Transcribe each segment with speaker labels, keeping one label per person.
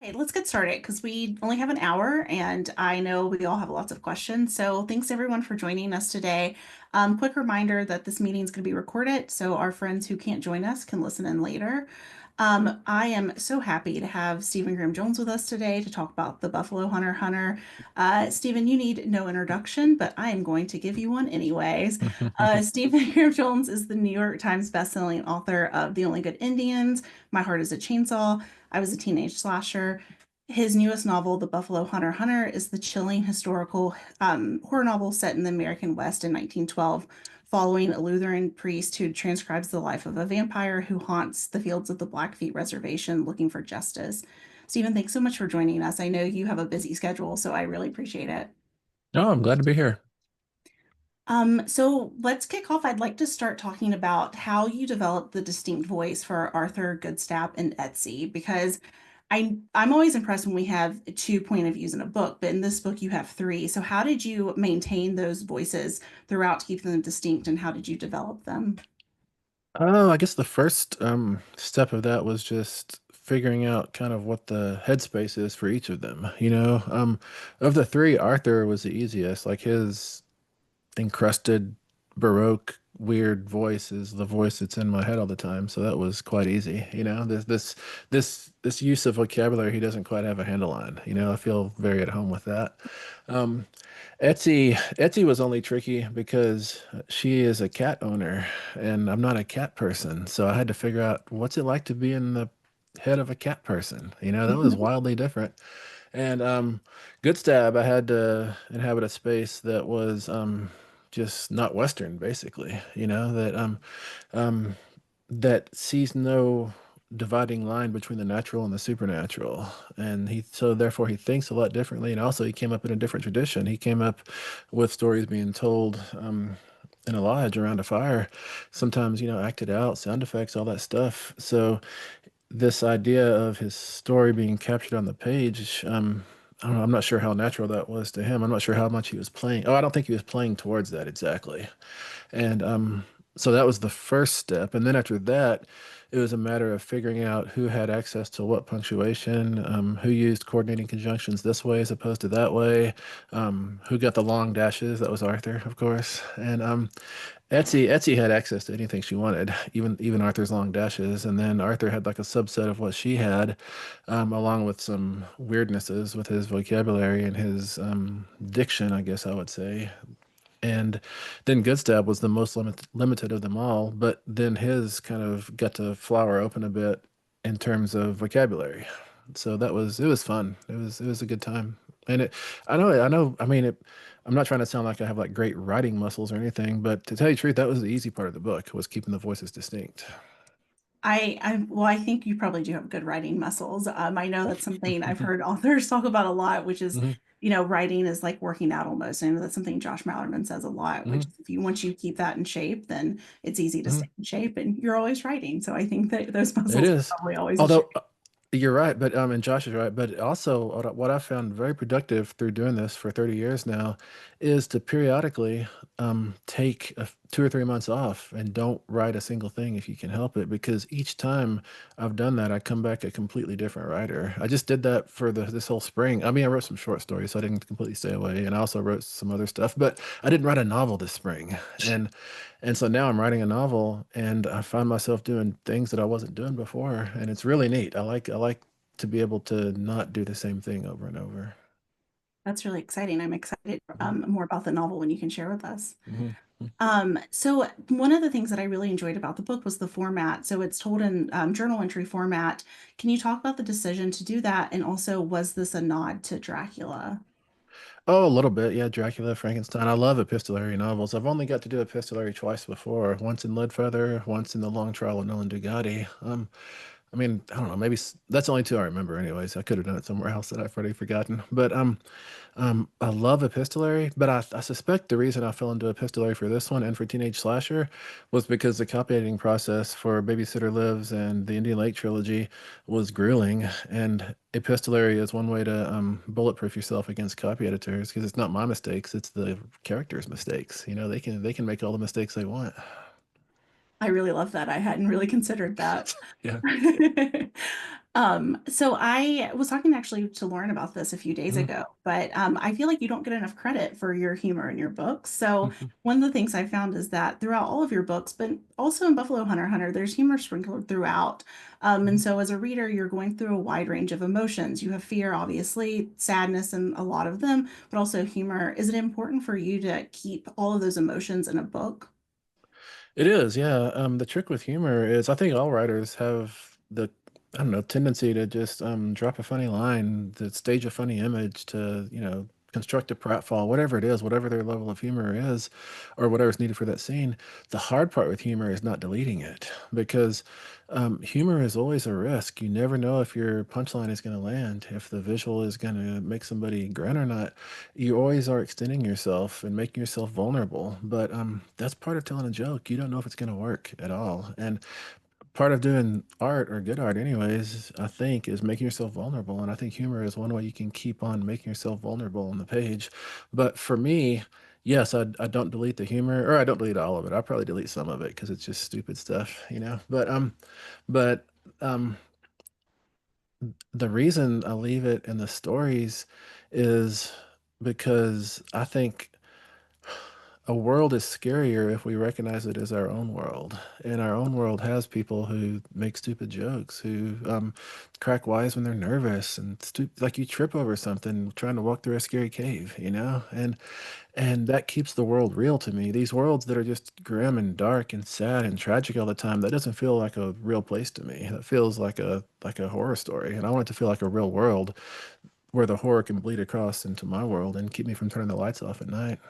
Speaker 1: Okay, let's get started because we only have an hour and I know we all have lots of questions. So thanks everyone for joining us today. Quick reminder that this meeting is going to be recorded so our friends who can't join us can listen in later. I am so happy to have Stephen Graham Jones with us today to talk about the Buffalo Hunter Hunter. Stephen, you need no introduction, but I am going to give you one anyways. Stephen Graham Jones is the New York Times bestselling author of The Only Good Indians, My Heart is a Chainsaw, I Was a Teenage Slasher. His newest novel, The Buffalo Hunter Hunter, is the chilling historical horror novel set in the American West in 1912, following a Lutheran priest who transcribes the life of a vampire who haunts the fields of the Blackfeet Reservation looking for justice. Stephen, thanks so much for joining us. I know you have a busy schedule, so I really appreciate it.
Speaker 2: Oh, I'm glad to be here.
Speaker 1: So let's kick off. I'd like to start talking about how you developed the distinct voice for Arthur Goodstap and Etsy, because I'm always impressed when we have two point of views in a book, but in this book you have three. So how did you maintain those voices throughout to keep them distinct, and how did you develop them?
Speaker 2: Oh, I guess the first step of that was just figuring out kind of what the headspace is for each of them. Of the three, Arthur was the easiest. Like his encrusted, Baroque, weird voice is the voice that's in my head all the time. So that was quite easy. This use of vocabulary he doesn't quite have a handle on. I feel very at home with that. Um, Etsy was only tricky because she is a cat owner and I'm not a cat person. So I had to figure out what's it like to be in the head of a cat person. That was wildly different. And Good Stab, I had to inhabit a space that was just not Western, basically. Um, that sees no dividing line between the natural and the supernatural. And therefore he thinks a lot differently. And also he came up in a different tradition. He came up with stories being told in a lodge around a fire, sometimes, acted out, sound effects, all that stuff. So this idea of his story being captured on the page, I don't know, I'm not sure how natural that was to him. I'm not sure how much he was playing. Oh, I don't think he was playing towards that exactly. And so that was the first step. And then after that, it was a matter of figuring out who had access to what punctuation, who used coordinating conjunctions this way as opposed to that way, who got the long dashes. That was Arthur, of course. And Etsy had access to anything she wanted, even Arthur's long dashes. And then Arthur had like a subset of what she had, along with some weirdnesses with his vocabulary and his diction, I guess I would say. And then Goodstab was the most limited of them all, but then his kind of got to flower open a bit in terms of vocabulary. So it was fun. It was a good time. And I know, I mean I'm not trying to sound like I have like great writing muscles or anything, but to tell you the truth, that was the easy part of the book was keeping the voices distinct.
Speaker 1: Well, I think you probably do have good writing muscles. I know that's something I've heard authors talk about a lot, which is,
Speaker 2: Hmm.
Speaker 1: writing is like working out almost. I know that's something Josh Malerman says a lot, which
Speaker 2: Hmm.
Speaker 1: is if you once you keep that in shape, then it's easy to
Speaker 2: Hmm.
Speaker 1: stay in shape, and you're always writing. So I think that those
Speaker 2: It
Speaker 1: muscles are
Speaker 2: is.
Speaker 1: probably always in shape.
Speaker 2: Although you're right, but and Josh is right, but also what I found very productive through doing this for 30 years now is to periodically take 2 or 3 months off and don't write a single thing if you can help it, because each time I've done that, I come back a completely different writer. I just did that for this whole spring. I mean, I wrote some short stories, so I didn't completely stay away, and I also wrote some other stuff, but I didn't write a novel this spring, and and so now I'm writing a novel and I find myself doing things that I wasn't doing before. And it's really neat. I like to be able to not do the same thing over and over.
Speaker 1: That's really exciting. I'm excited
Speaker 2: Mhm.
Speaker 1: more about the novel when you can share with us.
Speaker 2: Mhm.
Speaker 1: So one of the things that I really enjoyed about the book was the format. So it's told in journal entry format. Can you talk about the decision to do that? And also, was this a nod to Dracula?
Speaker 2: Oh, a little bit. Yeah, Dracula, Frankenstein. I love epistolary novels. I've only got to do epistolary twice before, once in Leadfeather, once in The Long Trial of Nolan Dugatti. I mean, I don't know, that's only two I remember anyways. I could have done it somewhere else that I've already forgotten. But I love epistolary, but I suspect the reason I fell into epistolary for this one and for Teenage Slasher was because the copy editing process for Babysitter Lives and the Indian Lake trilogy was grueling, and epistolary is one way to bulletproof yourself against copy editors because it's not my mistakes, it's the characters' mistakes. They can make all the mistakes they want.
Speaker 1: I really love that. I hadn't really considered that.
Speaker 2: Yeah.
Speaker 1: So I was talking actually to Lauren about this a few days
Speaker 2: Mhm.
Speaker 1: ago, but I feel like you don't get enough credit for your humor in your books. So
Speaker 2: Mhm.
Speaker 1: one of the things I found is that throughout all of your books, but also in Buffalo Hunter x Hunter, there's humor sprinkled throughout. And
Speaker 2: Mhm.
Speaker 1: so as a reader, you're going through a wide range of emotions. You have fear, obviously, sadness, and a lot of them, but also humor. Is it important for you to keep all of those emotions in a book?
Speaker 2: It is, yeah. The trick with humor is I think all writers have the, I don't know, tendency to just drop a funny line, to stage a funny image, to, construct a pratfall, whatever it is, whatever their level of humor is, or whatever's needed for that scene. The hard part with humor is not deleting it because humor is always a risk. You never know if your punchline is going to land, if the visual is going to make somebody grin or not. You always are extending yourself and making yourself vulnerable, but that's part of telling a joke. You don't know if it's going to work at all. And part of doing art, or good art anyways, I think, is making yourself vulnerable. And I think humor is one way you can keep on making yourself vulnerable on the page. But for me, yes, I don't delete the humor, or I don't delete all of it. I probably delete some of it because it's just stupid stuff, you know. But um the reason I leave it in the stories is because I think a world is scarier if we recognize it as our own world. And our own world has people who make stupid jokes, who crack wise when they're nervous, and like you trip over something trying to walk through a scary cave, you know? And that keeps the world real to me. These worlds that are just grim and dark and sad and tragic all the time, that doesn't feel like a real place to me. That feels like a horror story. And I want it to feel like a real world where the horror can bleed across into my world and keep me from turning the lights off at night.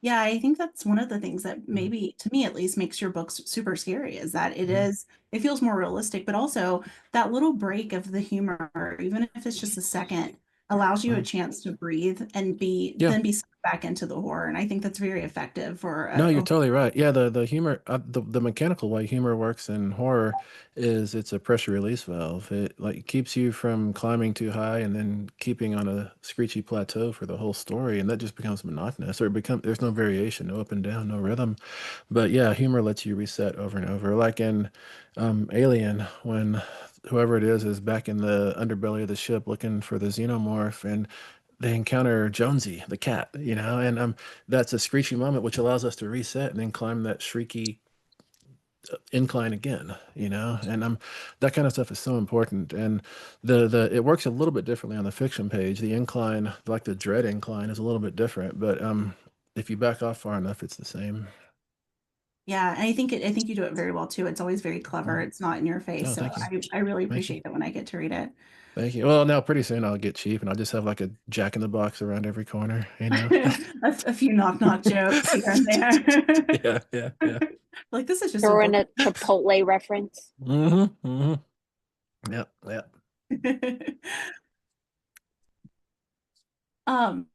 Speaker 1: Yeah, I think that's one of the things that
Speaker 2: Mhm.
Speaker 1: maybe, to me at least, makes your books super scary is that
Speaker 2: Mhm.
Speaker 1: it feels more realistic, but also that little break of the humor, even if it's just a second, allows you a
Speaker 2: Mhm.
Speaker 1: chance to breathe and
Speaker 2: Yeah.
Speaker 1: be sucked back into the horror. And I think that's very effective for
Speaker 2: No, you're
Speaker 1: a
Speaker 2: totally right. Yeah, the humor, the mechanical way humor works in horror is it's a pressure release valve. It like keeps you from climbing too high and then keeping on a screechy plateau for the whole story, and that just becomes monotonous. Or there's no variation, no up and down, no rhythm. But yeah, humor lets you reset over and over. Like in Alien, when whoever it is back in the underbelly of the ship looking for the xenomorph, and they encounter Jonesy, the cat, and that's a screechy moment which allows us to reset and then climb that shrieky incline again, and that kind of stuff is so important. And the it works a little bit differently on the fiction page. The incline, like the dread incline, is a little bit different, but if you back off far enough, it's the same.
Speaker 1: yeah, and I think you do it very well too. It's always very clever.
Speaker 2: Mhm.
Speaker 1: It's not in your face.
Speaker 2: Oh,
Speaker 1: So
Speaker 2: thank you.
Speaker 1: I really
Speaker 2: Thank you.
Speaker 1: appreciate it when I get to read it.
Speaker 2: Thank you. Well, now pretty soon I'll get cheap and I'll just have like a Jack in the Box around every corner, you know?
Speaker 1: A few knock knock jokes here and there.
Speaker 2: Yeah, yeah, yeah.
Speaker 1: Like this is just a
Speaker 3: Throw in
Speaker 1: book.
Speaker 3: a Chipotle reference.
Speaker 2: Mm-hmm. Mm-hmm. Yep, yep.
Speaker 1: Um,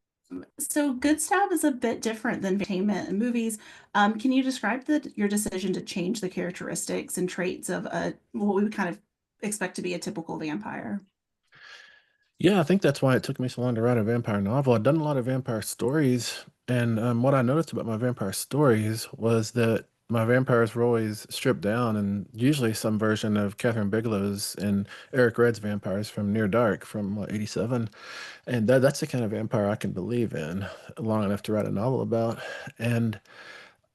Speaker 1: so Good Stab is a bit different than entertainment and movies. Can you describe your decision to change the characteristics and traits of what we would kind of expect to be a typical vampire?
Speaker 2: Yeah, I think that's why it took me so long to write a vampire novel. I'd done a lot of vampire stories, and what I noticed about my vampire stories was that my vampires were always stripped down, and usually some version of Catherine Bigelow's and Eric Red's vampires from Near Dark from what, 87. And that's the kind of vampire I can believe in long enough to write a novel about. And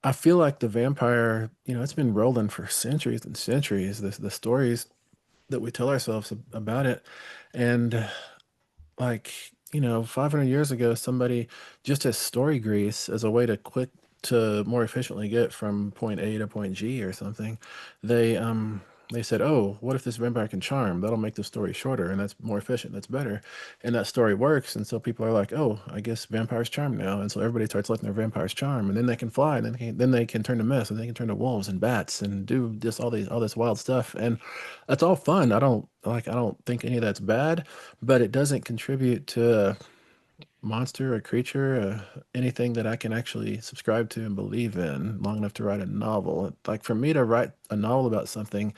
Speaker 2: I feel like the vampire, it's been rolling for centuries and centuries, the stories that we tell ourselves about it. And like 500 years ago, somebody just as story grease as a way to more efficiently get from point A to point G or something, they said, oh, what if this vampire can charm? That'll make the story shorter, and that's more efficient, that's better. And that story works, and so people are like, oh, I guess vampires charm now. And so everybody starts letting their vampires charm, and then they can fly, and then they can turn to mist, and they can turn to wolves and bats and do just all this wild stuff. And that's all fun. I don't think any of that's bad, but it doesn't contribute to a monster, a creature, anything that I can actually subscribe to and believe in long enough to write a novel. Like for me to write a novel about something,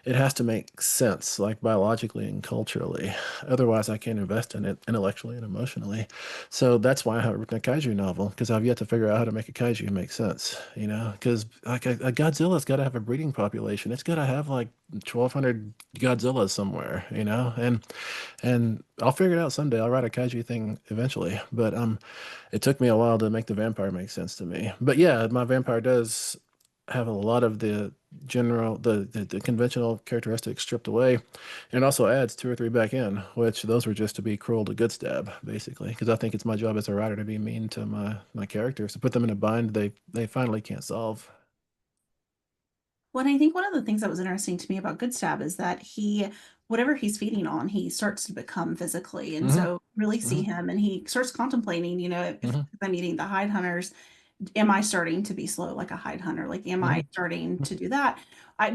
Speaker 2: it has to make sense, like biologically and culturally. Otherwise, I can't invest in it intellectually and emotionally. So that's why I haven't written a kaiju novel, because I've yet to figure out how to make a kaiju make sense, you know? Because like a Godzilla's got to have a breeding population. It's got to have like 1,200 Godzillas somewhere, you know? And I'll figure it out someday. I'll write a kaiju thing eventually. But it took me a while to make the vampire make sense to me. But yeah, my vampire does have a lot of the the conventional characteristics stripped away, and also adds two or three back in, which those were just to be cruel to good stab, basically. Because I think it's my job as a writer to be mean to my characters, to put them in a bind they finally can't solve.
Speaker 1: Well, and I think one of the things that was interesting to me about Good Stab is that whatever he's feeding on, he starts to become physically. And
Speaker 2: Hmm.
Speaker 1: so really see
Speaker 2: Hmm.
Speaker 1: him and he starts contemplating, if
Speaker 2: Hmm.
Speaker 1: I'm eating the hide hunters, am I starting to be slow like a hide hunter? Like, am I
Speaker 2: Hmm.
Speaker 1: starting to do that?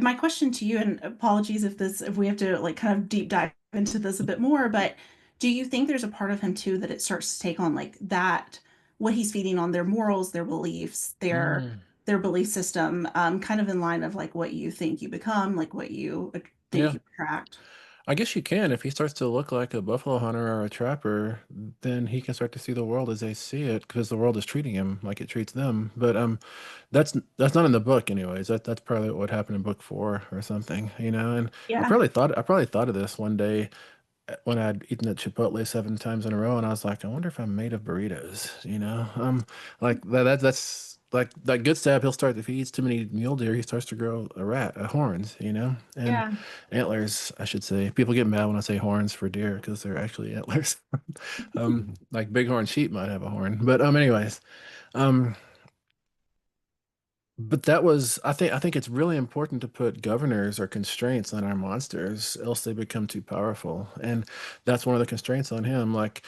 Speaker 1: My question to you, and apologies if we have to like kind of deep dive into this a bit more, but do you think there's a part of him too that it starts to take on like that, what he's feeding on their morals, their beliefs,
Speaker 2: Hmm.
Speaker 1: their belief system, kind of in line of like what you think you become, like what you think
Speaker 2: Yeah.
Speaker 1: you attract?
Speaker 2: I guess you can. If he starts to look like a buffalo hunter or a trapper, then he can start to see the world as they see it, because the world is treating him like it treats them. But that's not in the book anyways. That's probably what happened in book four or something, you know. And
Speaker 1: Yeah.
Speaker 2: I probably thought of this one day when I'd eaten at Chipotle 7 times in a row, and I was like, I wonder if I'm made of burritos, you know? Like that's like that good stab. He'll start if he eats too many mule deer, he starts to grow horns, you know, and
Speaker 1: Yeah.
Speaker 2: antlers, I should say. People get mad when I say horns for deer because they're actually antlers. Like bighorn sheep might have a horn, but anyways, um. But that was, I think it's really important to put governors or constraints on our monsters, else they become too powerful. And that's one of the constraints on him. Like,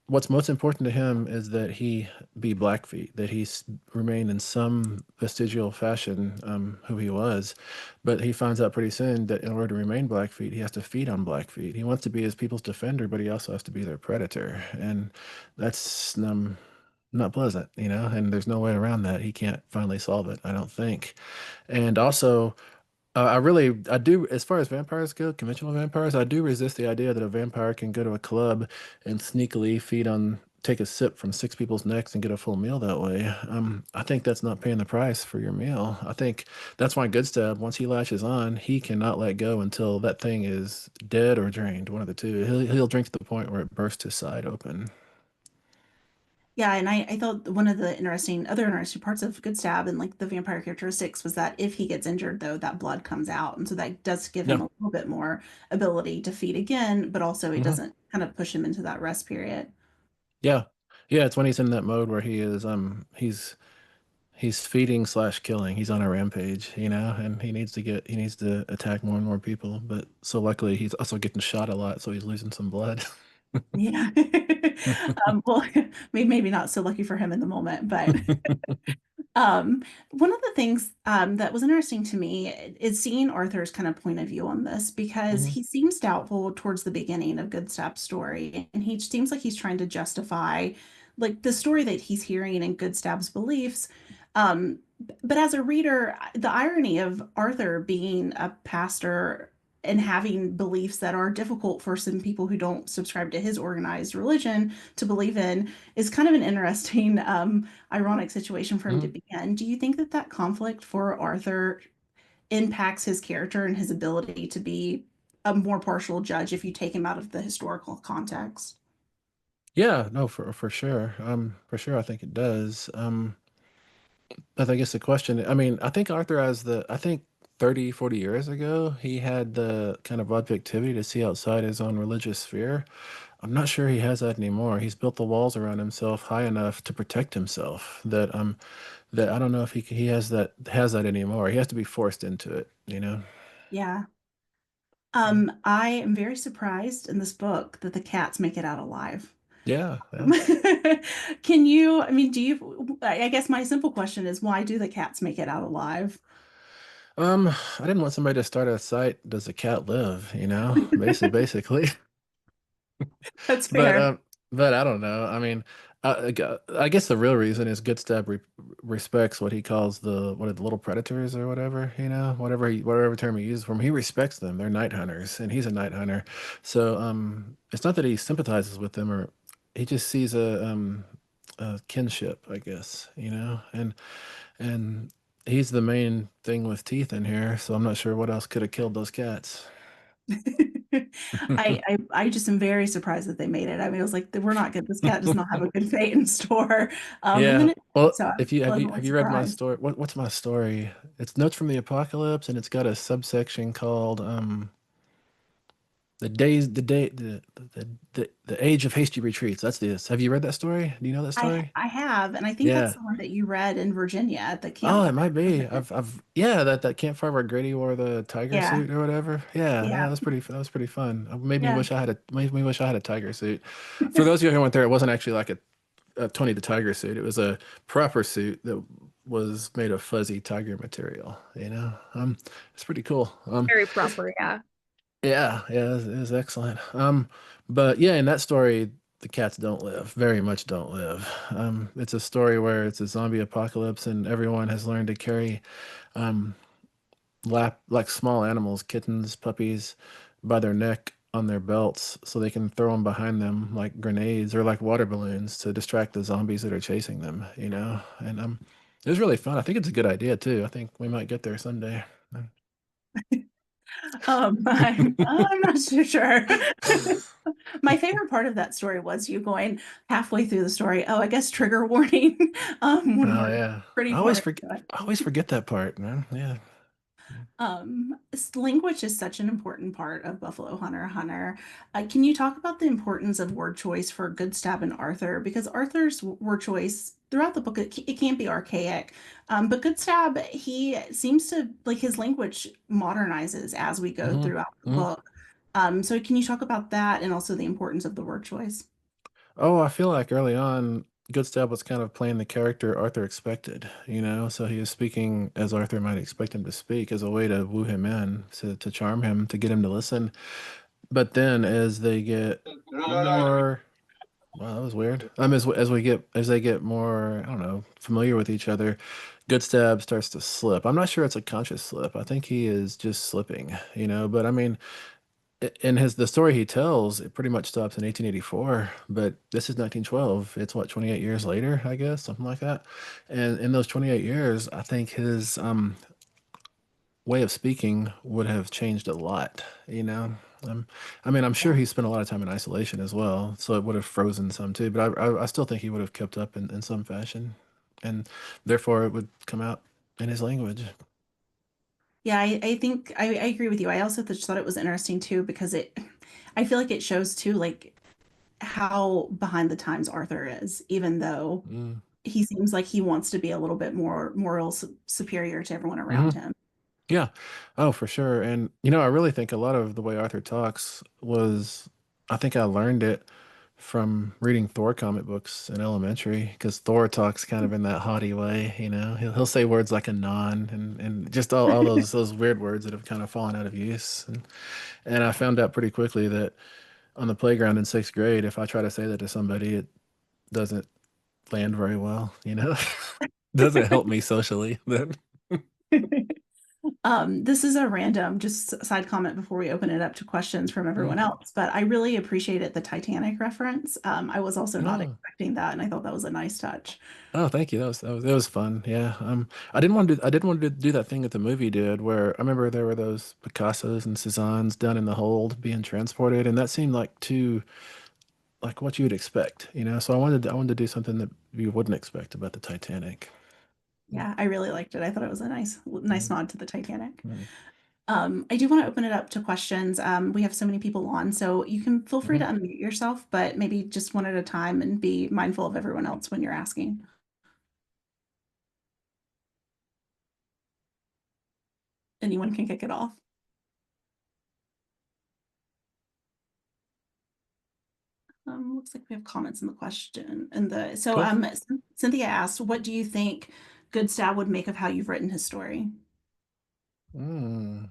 Speaker 2: what's most important to him is that he be Blackfeet, that remain in some vestigial fashion who he was. But he finds out pretty soon that in order to remain Blackfeet, he has to feed on Blackfeet. He wants to be his people's defender, but he also has to be their predator. And that's not pleasant, you know, and there's no way around that. He can't finally solve it, I don't think. And also, I do, as far as vampires go, conventional vampires, I do resist the idea that a vampire can go to a club and sneakily take a sip from six people's necks and get a full meal that way. I think that's not paying the price for your meal. I think that's why Goodstab, once he latches on, he cannot let go until that thing is dead or drained, one of the two. He'll drink to the point where it bursts his side open.
Speaker 1: Yeah, and I thought one of the other interesting parts of Good Stab and like the vampire characteristics was that if he gets injured, though, that blood comes out. And so that does give him
Speaker 2: Yeah.
Speaker 1: a little bit more ability to feed again, but also it
Speaker 2: Hmm.
Speaker 1: doesn't kind of push him into that rest period.
Speaker 2: Yeah. Yeah, it's when he's in that mode where he's feeding slash killing. He's on a rampage, you know, and he needs to attack more and more people. But so luckily he's also getting shot a lot, so he's losing some blood.
Speaker 1: Yeah. Well, maybe not so lucky for him in the moment, but one of the things that was interesting to me is seeing Arthur's kind of point of view on this because
Speaker 2: Hmm.
Speaker 1: he seems doubtful towards the beginning of Goodstab's story, and he seems like he's trying to justify like the story that he's hearing and Goodstab's beliefs. Um, but as a reader, the irony of Arthur being a pastor and having beliefs that are difficult for some people who don't subscribe to his organized religion to believe in is kind of an interesting ironic situation for him to
Speaker 2: Hmm.
Speaker 1: be in. Do you think that that conflict for Arthur impacts his character and his ability to be a more partial judge if you take him out of the historical context?
Speaker 2: Yeah, no, for sure, I think it does. But I guess the question, I mean, I think Arthur has I think 30, 40 years ago, he had the kind of objectivity to see outside his own religious sphere. I'm not sure he has that anymore. He's built the walls around himself high enough to protect himself that I don't know if he has that anymore. He has to be forced into it, you know?
Speaker 1: Yeah. I am very surprised in this book that the cats make it out alive.
Speaker 2: Yeah, yeah.
Speaker 1: Can you, I mean, I guess my simple question is why do the cats make it out alive?
Speaker 2: I didn't want somebody to start a site, does a cat live, you know? Basically.
Speaker 1: That's
Speaker 2: But
Speaker 1: fair.
Speaker 2: but I don't know. I mean, I guess the real reason is Goodstab respects what he calls the little predators or whatever, whatever term he uses for them. He respects them. They're night hunters, and he's a night hunter. So it's not that he sympathizes with them, or he just sees a kinship, I guess, and he's the main thing with teeth in here. So I'm not sure what else could have killed those cats.
Speaker 1: I just am very surprised that they made it. I mean, I was like, we're not good. This cat does not have a good fate in store. And
Speaker 2: Yeah.
Speaker 1: then
Speaker 2: Well,
Speaker 1: so I'm
Speaker 2: if you
Speaker 1: pleasantly
Speaker 2: have you read my
Speaker 1: surprised.
Speaker 2: story? What's my story? It's Notes from the Apocalypse, and it's got a subsection called the days the day the age of hasty retreats. That's this. Have you read that story? Do you know that story?
Speaker 1: I have, and I think that's
Speaker 2: Yeah.
Speaker 1: the one that you read in Virginia at the
Speaker 2: Oh, it
Speaker 1: campfire,
Speaker 2: might be.
Speaker 1: wasn't it?
Speaker 2: I've yeah, that campfire where Grady wore the tiger
Speaker 1: Yeah,
Speaker 2: suit or whatever. Yeah,
Speaker 1: yeah,
Speaker 2: that was pretty fun. Made me
Speaker 1: yeah.
Speaker 2: wish I had a tiger suit. For those of you who went there, it wasn't actually like a Tony the Tiger suit. It was a proper suit that was made of fuzzy tiger material, It's pretty cool.
Speaker 4: Very proper, yeah.
Speaker 2: Yeah, it was excellent. But yeah, in that story, the cats don't live, very much don't live. It's a story where it's a zombie apocalypse and everyone has learned to carry um like small animals, kittens, puppies, by their neck on their belts so they can throw them behind them like grenades or like water balloons to distract the zombies that are chasing them. And it was really fun. I think it's a good idea too. I think we might get there someday.
Speaker 1: I'm not so sure. My favorite part of that story was you going halfway through the story. Oh, I guess trigger warning. When
Speaker 2: Oh
Speaker 1: we're
Speaker 2: yeah.
Speaker 1: pretty far into it.
Speaker 2: I always forget that part, man. Yeah.
Speaker 1: Language is such an important part of Buffalo Hunter x Hunter. Can you talk about the importance of word choice for Goodstab and Arthur? Because Arthur's word choice throughout the book, it can't be archaic. But Goodstab, he seems to like his language modernizes as we go
Speaker 2: hmm
Speaker 1: throughout the
Speaker 2: hmm
Speaker 1: book. So can you talk about that and also the importance of the word choice?
Speaker 2: Oh, I feel like early on, Goodstab was kind of playing the character Arthur expected. So he was speaking as Arthur might expect him to speak as a way to woo him in, to charm him, to get him to listen. But then as they get more, wow, that was weird. As they get more, I don't know, familiar with each other, Goodstab starts to slip. I'm not sure it's a conscious slip. I think he is just slipping. But I mean, in the story he tells, it pretty much stops in 1884, but this is 1912. It's what, 28 years later, I guess, something like that. And in those 28 years, I think his way of speaking would have changed a lot. Um, I mean, I'm sure
Speaker 1: Yeah.
Speaker 2: he spent a lot of time in isolation as well, so it would have frozen some too, but I still think he would have kept up in some fashion, and therefore it would come out in his language.
Speaker 1: Yeah, I think I agree with you. I also just thought it was interesting too because I feel like it shows too like how behind the times Arthur is, even though
Speaker 2: Mm.
Speaker 1: he seems like he wants to be a little bit more moral superior to everyone
Speaker 2: hmm
Speaker 1: around him.
Speaker 2: Yeah. Oh, for sure. And I really think a lot of the way Arthur talks was, I think I learned it from reading Thor comic books in elementary because Thor talks kind of in that haughty way. He'll say words like anon and just all those weird words that have kind of fallen out of use. And I found out pretty quickly that on the playground in sixth grade, if I try to say that to somebody, it doesn't land very well. Doesn't help me socially. Then.
Speaker 1: This is a random just side comment before we open it up to questions from everyone
Speaker 2: Mm.
Speaker 1: else, but I really appreciated the Titanic reference. I was also not
Speaker 2: No.
Speaker 1: expecting that, and I thought that was a nice touch.
Speaker 2: Oh, thank you. That was fun. Yeah. I didn't want to do that thing that the movie did where I remember there were those Picassos and Cezannes down in the hold being transported, and that seemed like too like what you would expect. So I wanted to do something that you wouldn't expect about the Titanic.
Speaker 1: Yeah, I really liked it. I thought it was a nice
Speaker 2: Mm,
Speaker 1: nod to the Titanic.
Speaker 2: mm,
Speaker 1: I do want to open it up to questions. We have so many people on, so you can feel free to
Speaker 2: mhm.
Speaker 1: unmute yourself, but maybe just one at a time and be mindful of everyone else when you're asking. Anyone can kick it off. Looks like we have comments in the question and
Speaker 2: Cool.
Speaker 1: Cynthia asked, what do you think Goodstab would make of how you've written his story?
Speaker 2: Mm.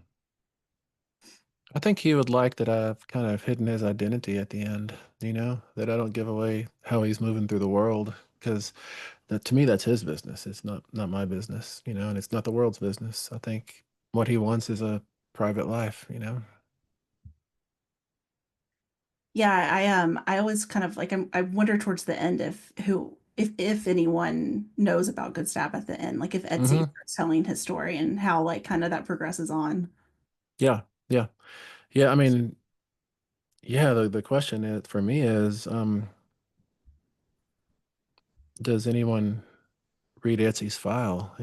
Speaker 2: I think he would like that I've kind of hidden his identity at the end, that I don't give away how he's moving through the world, because that to me that's his business. It's not my business, and it's not the world's business. I think what he wants is a private life.
Speaker 1: Yeah, I always kind of like I wonder towards the end if anyone knows about Good Stab at the end, like if Etsy
Speaker 2: Hmm.
Speaker 1: starts telling his story and how like kind of that progresses on.
Speaker 2: Yeah, yeah, yeah. I mean, yeah. The question for me is, does anyone read Etsy's file?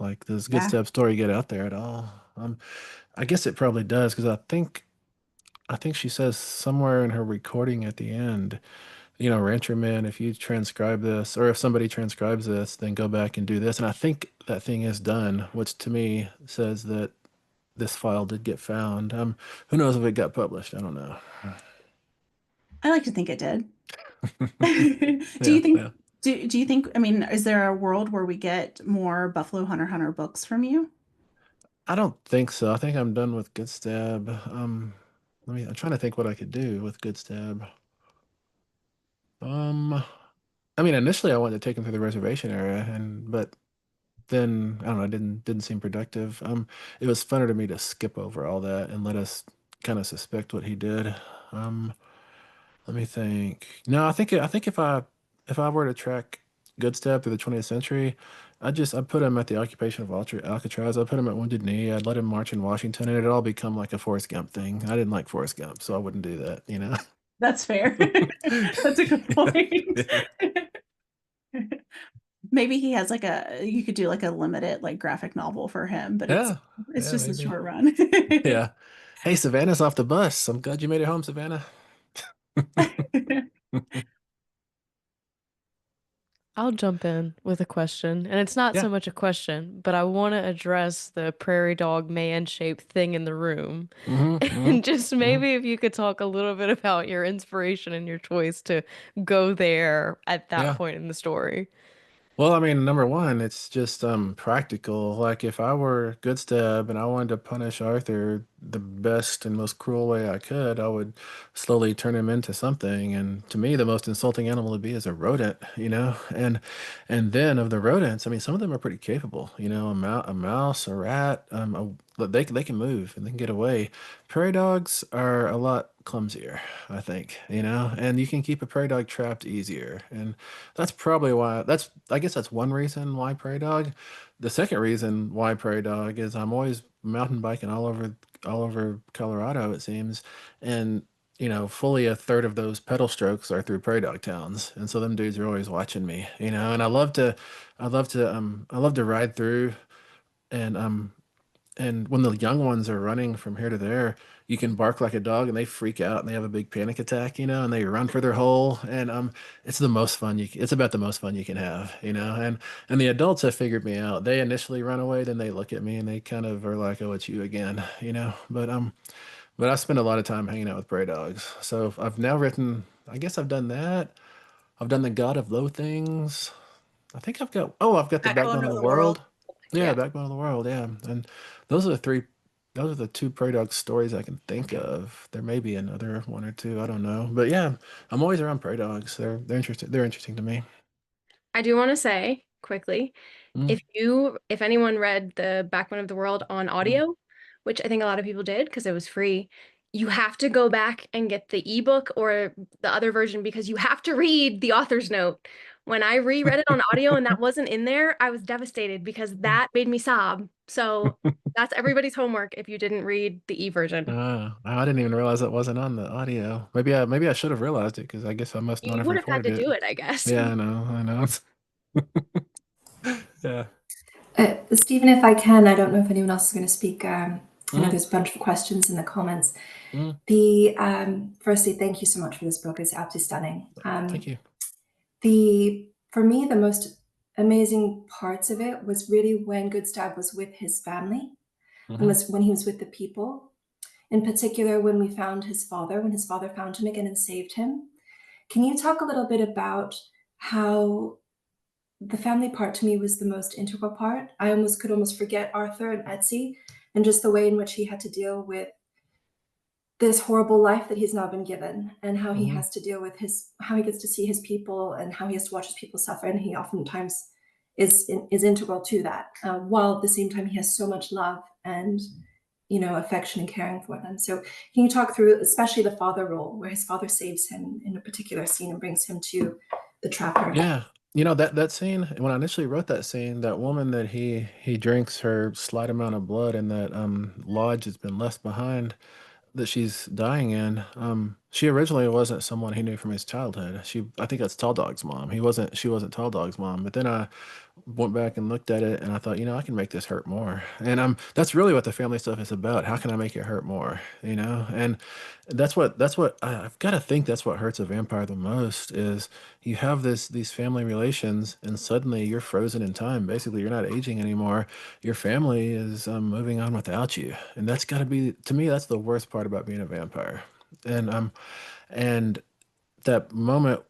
Speaker 2: Like does Good
Speaker 1: Yeah.
Speaker 2: Stab story get out there at all? I guess it probably does because I think she says somewhere in her recording at the end, Rancher Man, if you transcribe this, or if somebody transcribes this, then go back and do this. And I think that thing is done, which to me says that this file did get found. Who knows if it got published? I don't know.
Speaker 1: I like to think it did. Do
Speaker 2: Yeah,
Speaker 1: you think
Speaker 2: yeah.
Speaker 1: do you think, I mean, is there a world where we get more Buffalo Hunter books from you?
Speaker 2: I don't think so. I think I'm done with Good Stab. I'm trying to think what I could do with Good Stab. Um, I mean, initially I wanted to take him through the reservation area, but then I don't know, it didn't seem productive. It was funner to me to skip over all that and let us kind of suspect what he did. Um, Let me think. No, I think if I were to track Good Step through the 20th century, I'd put him at the occupation of Alcatraz. I'd put him at Wounded Knee. I'd let him march in Washington, and it'd all become like a Forrest Gump thing. I didn't like Forrest Gump, so I wouldn't do that.
Speaker 1: That's fair. That's a good point.
Speaker 2: Yeah.
Speaker 1: Maybe he has like you could do like a limited like graphic novel for him, but it's
Speaker 2: Yeah,
Speaker 1: it's
Speaker 2: yeah,
Speaker 1: just a
Speaker 2: maybe.
Speaker 1: short run.
Speaker 2: Yeah. Hey, Savannah's off the bus. I'm glad you made it home, Savannah.
Speaker 4: I'll jump in with a question, and it's not
Speaker 2: Yeah.
Speaker 4: so much a question, but I want to address the prairie dog man-shaped thing in the room.
Speaker 2: Hmm. Hmm.
Speaker 4: And just
Speaker 2: Hmm.
Speaker 4: maybe if you could talk a little bit about your inspiration and your choice to go there at that
Speaker 2: Yeah.
Speaker 4: point in the story.
Speaker 2: Well, I mean, number one, it's just practical. Like if I were Good Stab and I wanted to punish Arthur the best and most cruel way I could, I would slowly turn him into something. And to me, the most insulting animal to be is a rodent. And then of the rodents, I mean, some of them are pretty capable. A mouse, a rat, but they can move and they can get away. Prairie dogs are a lot clumsier, I think. And you can keep a prairie dog trapped easier. And that's probably why I guess that's one reason why prairie dog. The second reason why prairie dog is I'm always mountain biking all over Colorado, it seems. And fully a third of those pedal strokes are through prairie dog towns. And so them dudes are always watching me. And I love to ride through and when the young ones are running from here to there, you can bark like a dog and they freak out and they have a big panic attack, and they run for their hole. And it's about the most fun you can have. And the adults have figured me out. They initially run away, then they look at me and they kind of are like, "Oh, it's you again." But I spend a lot of time hanging out with prairie dogs. So I've now written, I guess I've done that. I've done the God of Low Things. I've got the
Speaker 1: Backbone
Speaker 2: Backbone of
Speaker 1: of
Speaker 2: the
Speaker 1: the world.
Speaker 2: World. Yeah,
Speaker 4: Yeah.
Speaker 2: Backbone of the World. Yeah, and those are the three. Those are the two Prairie Dog stories I can think of. There may be another one or two. I don't know, but yeah, I'm always around Prairie Dogs. They're interesting. They're interesting to me.
Speaker 5: I do want to say quickly,
Speaker 2: Mm,
Speaker 5: if anyone read the Backbone of the World on
Speaker 2: mm.
Speaker 5: audio, which I think a lot of people did because it was free, you have to go back and get the ebook or the other version because you have to read the author's note. When I reread it on audio and that wasn't in there, I was devastated because that made me sob. So that's everybody's homework if you didn't read the e-version.
Speaker 2: I didn't even realize it wasn't on the audio. Maybe I should have realized it because I guess I must not
Speaker 5: You
Speaker 2: have
Speaker 5: would have had
Speaker 2: recorded
Speaker 5: to
Speaker 2: it.
Speaker 5: do it, I guess.
Speaker 2: Yeah, I know. Yeah.
Speaker 6: Stephen, if I can, I don't know if anyone else is going to speak. I know
Speaker 2: Mm,
Speaker 6: there's a bunch of questions in the comments.
Speaker 2: mm.
Speaker 6: Firstly, thank you so much for this book. It's absolutely stunning.
Speaker 2: Thank you.
Speaker 6: For me, the most amazing parts of it was really when Goodstad was with his family and
Speaker 2: Hmm.
Speaker 6: was when he was with the people. In particular, when when his father found him again and saved him. Can you talk a little bit about how the family part to me was the most integral part? Could almost forget Arthur and Etsy and just the way in which he had to deal with this horrible life that he's now been given, and how he
Speaker 2: Mhm.
Speaker 6: has to deal with how he gets to see his people and how he has to watch his people suffer, and he oftentimes is integral to that, while at the same time he has so much love and affection and caring for them. So can you talk through especially the father role, where his father saves him in a particular scene and brings him to the trapper?
Speaker 2: Yeah. That scene, when I initially wrote that scene, that woman that he drinks her slight amount of blood in that lodge that's been left behind, that she's dying in. She originally wasn't someone he knew from his childhood. I think that's Tall Dog's mom. She wasn't Tall Dog's mom. But then I went back and looked at it, and I thought, I can make this hurt more. And that's really what the family stuff is about. How can I make it hurt more? And I've got to think that's what hurts a vampire the most is you have these family relations, and suddenly you're frozen in time. Basically, you're not aging anymore. Your family is moving on without you, and that's got to be, to me, that's the worst part about being a vampire. And that moment,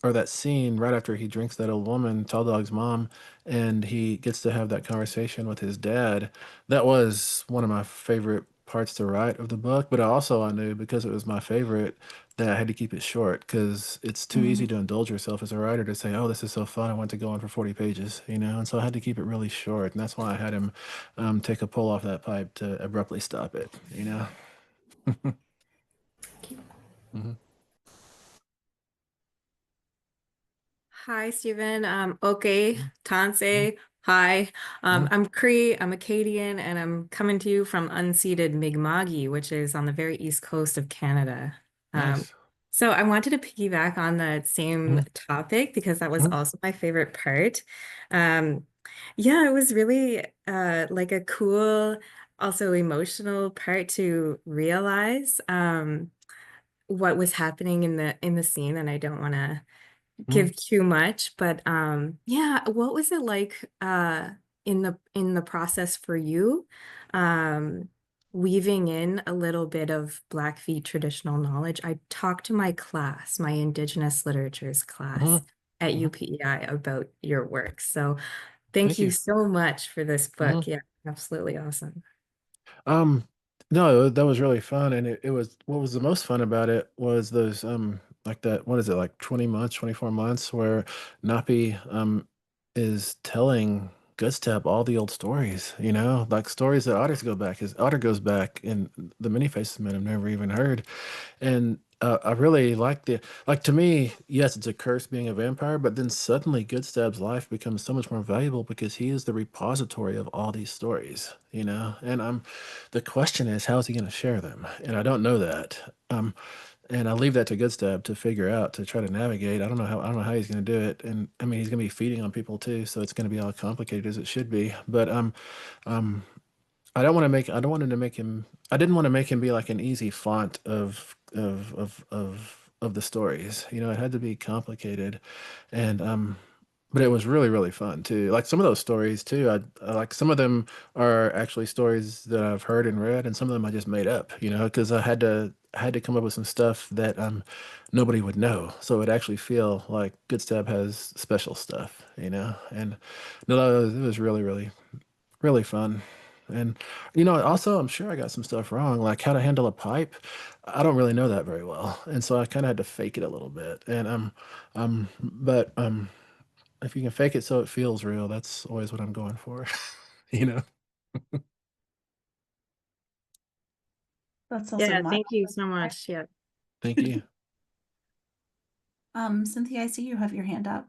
Speaker 2: or that scene right after he drinks that old woman, Tall Dog's mom, and he gets to have that conversation with his dad, that was one of my favorite parts to write of the book. But I knew, because it was my favorite, that I had to keep it short, because it's too easy to indulge yourself as a writer to say, oh, this is so fun, I want to go on for 40 pages, and so I had to keep it really short, and that's why I had him take a pull off that pipe to abruptly stop it. Mhm.
Speaker 7: Hi, Stephen. Okay, Tansei. Hi.
Speaker 2: Mhm.
Speaker 7: I'm Cree. I'm Acadian, and I'm coming to you from unceded Mi'kma'ki, which is on the very east coast of Canada.
Speaker 2: Nice.
Speaker 7: So I wanted to piggyback on that same
Speaker 2: Mhm.
Speaker 7: topic because that was
Speaker 2: Mhm.
Speaker 7: also my favorite part. Um, yeah, it was really like a cool, also emotional part to realize what was happening in the scene, and I don't want to
Speaker 2: Mhm.
Speaker 7: give too much, but yeah, what was it like in the process for you um weaving in a little bit of Blackfeet traditional knowledge? I talked to my class, my Indigenous Literatures class
Speaker 2: Mhm.
Speaker 7: at
Speaker 2: Mhm.
Speaker 7: UPEI about your work. So thank
Speaker 2: Thank
Speaker 7: you
Speaker 2: you.
Speaker 7: so much for this book.
Speaker 2: Mhm.
Speaker 7: Yeah, absolutely awesome.
Speaker 2: Um, no, that was really fun, and it was, what was the most fun about it was those like that, what is it, like 20 months, 24 months, where Napi is telling Gutstab all the old stories, like stories that Otter goes back, and the many faces men have never even heard. And I really like to me, yes, it's a curse being a vampire, but then suddenly Goodstab's life becomes so much more valuable because he is the repository of all these stories. And the question is, how is he going to share them? And I don't know that. And I leave that to Goodstab to figure out, to try to navigate. I don't know how he's going to do it. And I mean, he's going to be feeding on people too, so it's going to be all complicated as it should be. But um, I don't want him to make him, I didn't want to make him be like an easy font of the stories. It had to be complicated. And but it was really, really fun too. Like some of those stories too, I like, some of them are actually stories that I've heard and read, and some of them I just made up, because I had to come up with some stuff that nobody would know. So it actually feel like Good Stab has special stuff. And no, it was really, really, really fun. And also, I'm sure I got some stuff wrong, like how to handle a pipe. I don't really know that very well, and so I kind of had to fake it a little bit. And but if you can fake it so it feels real, that's always what I'm going for. you know.
Speaker 1: That's also
Speaker 7: Yeah,
Speaker 1: my.
Speaker 7: thank you so much. Yeah.
Speaker 2: Thank you.
Speaker 1: Cynthia, I see you have your hand up.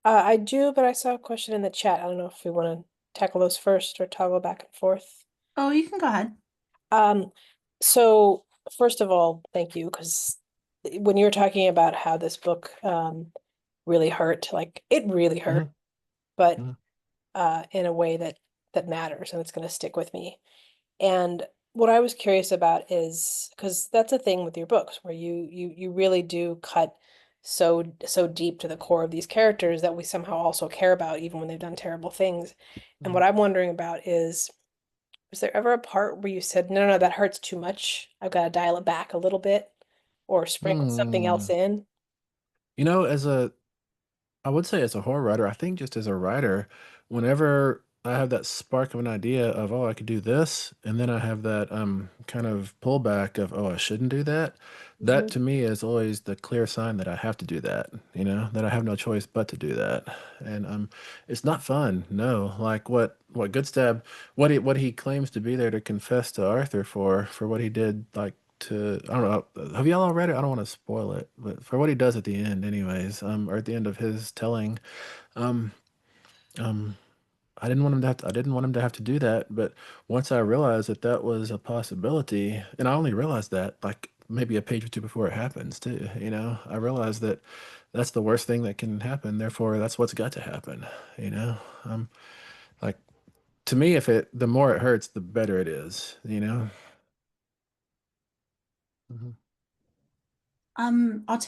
Speaker 8: I do, but I saw a question in the chat. I don't know if we want to tackle those first or toggle back and forth.
Speaker 1: Oh, you can go ahead.
Speaker 8: So first of all, thank you, because when you were talking about how this book really hurt, like it really hurt,
Speaker 2: Mhm.
Speaker 8: but
Speaker 2: Mhm.
Speaker 8: in a way that matters and it's going to stick with me. And what I was curious about is, because that's a thing with your books where you really do cut so deep to the core of these characters that we somehow also care about even when they've done terrible things. And what I'm wondering about is, was there ever a part where you said, no, no, that hurts too much, I've got to dial it back a little bit, or sprinkle something else
Speaker 2: Hmm.
Speaker 8: in?
Speaker 2: As a, I would say as a horror writer, I think just as a writer, whenever I have that spark of an idea of, oh, I could do this, and then I have that kind of pullback of, oh, I shouldn't do that. That
Speaker 3: Mhm.
Speaker 2: to me is always the clear sign that I have to do that, that I have no choice but to do that. And it's not fun. No, like what Goodstab, what he claims to be there to confess to Arthur for what he did, like to, I don't know, have y'all all read it? I don't want to spoil it, but for what he does at the end anyways, or at the end of his telling, um um I didn't want him to have to do that, but once I realized that that was a possibility, and I only realized that like maybe a page or two before it happens too, I realized that that's the worst thing that can happen. Therefore, that's what's got to happen, you know. Um, like to me, the more it hurts, the better it is. Mhm.
Speaker 1: I'll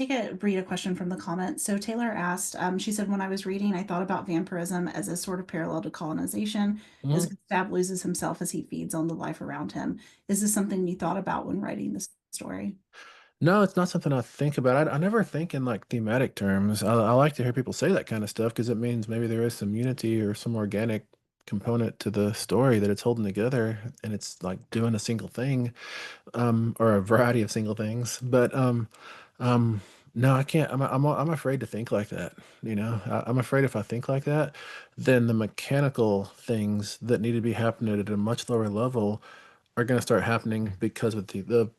Speaker 1: read a question from the comments. So Taylor asked, she said, when I was reading, I thought about vampirism as a sort of parallel to colonization, as
Speaker 2: Mhm.
Speaker 1: Gustav loses himself as he feeds on the life around him. Is this something you thought about when writing this story?
Speaker 2: No, it's not something I think about. I never think in like thematic terms. I like to hear people say that kind of stuff because it means maybe there is some unity or some organic component to the story that it's holding together and it's like doing a single thing, or a variety of single things. But um, no, I can't. I'm afraid to think like that. I'm afraid if I think like that, then the mechanical things that need to be happening at a much lower level are going to start happening because of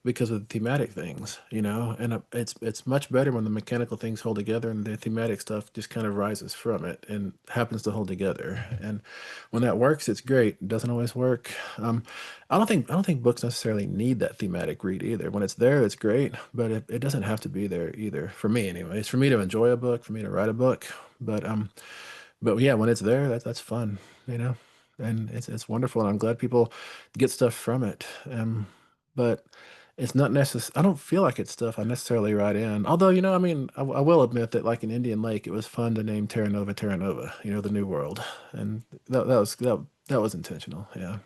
Speaker 2: because of the thematic things, and it's much better when the mechanical things hold together and the thematic stuff just kind of rises from it and happens to hold together. And when that works, it's great. It doesn't always work. I don't think books necessarily need that thematic read either. When it's there, it's great, but it doesn't have to be there either. For me, anyway, it's for me to enjoy a book, for me to write a book, but yeah, when it's there, that's fun, you know, and it's wonderful, and I'm glad people get stuff from it. But it's not necessary. I don't feel like it's stuff I necessarily write in. Although, I mean, I will admit that, like in Indian Lake, it was fun to name Terra Nova, the new world, and that was intentional. Yeah.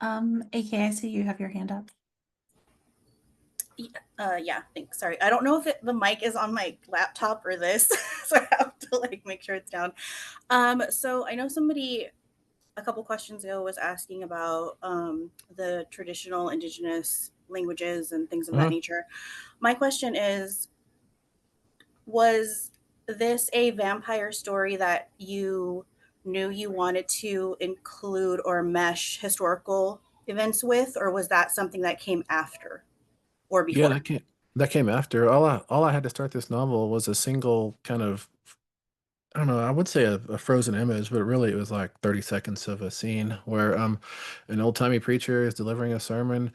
Speaker 1: AK, I see you have your hand up.
Speaker 9: Yeah, thanks. Sorry. I don't know if the mic is on my laptop or this, so I have to like make sure it's down. So I know somebody a couple questions ago was asking about the traditional indigenous languages and things of that
Speaker 2: Mhm.
Speaker 9: nature. My question is, was this a vampire story that you knew you wanted to include or mesh historical events with, or was that something that came after or
Speaker 2: Yeah,
Speaker 9: before?
Speaker 2: that came after. All I had to start this novel was a single kind of, I don't know, I would say a frozen image, but really it was like 30 seconds of a scene where an old-timey preacher is delivering a sermon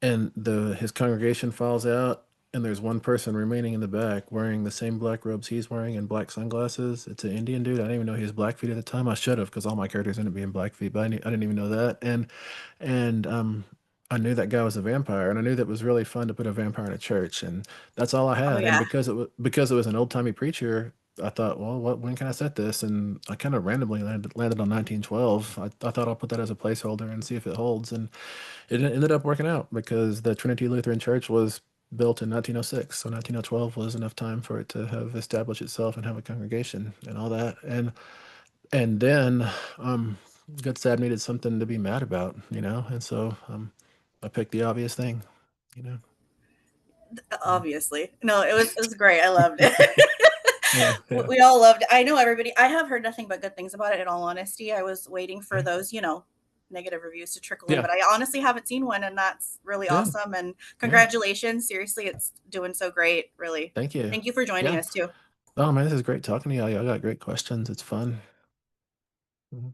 Speaker 2: and the his congregation files out and there's one person remaining in the back wearing the same black robes he's wearing and black sunglasses. It's an Indian dude. I didn't even know he was Blackfeet at the time. I should have because all my characters ended up being Blackfeet, but I didn't even know that. And I knew that guy was a vampire, and I knew that it was really fun to put a vampire in a church, and that's all I
Speaker 9: Oh
Speaker 2: had. And
Speaker 9: yeah.
Speaker 2: because it was an old timey preacher, I thought, well, when can I set this? And I kind of randomly landed on 1912. I thought I'll put that as a placeholder and see if it holds, and it ended up working out because the Trinity Lutheran Church was built in 1906, so 1912 was enough time for it to have established itself and have a congregation and all that. And then Good Sad needed something to be mad about, and so I picked the obvious thing, you know. Yeah.
Speaker 9: Obviously. No, it was great. I loved it.
Speaker 2: Yeah, yeah,
Speaker 9: We all loved it. I know everybody. I have heard nothing but good things about it. In all honesty, I was waiting for
Speaker 2: yeah,
Speaker 9: those, negative reviews to trickle in,
Speaker 2: yeah,
Speaker 9: but I honestly haven't seen one, and that's really
Speaker 2: yeah,
Speaker 9: awesome. And
Speaker 2: yeah.
Speaker 9: congratulations. Seriously, it's doing so great. Really.
Speaker 2: Thank you.
Speaker 9: Thank you for joining
Speaker 2: Yeah.
Speaker 9: us too.
Speaker 2: Oh man, this is great talking to you. Y'all got great questions. It's fun. Mhm.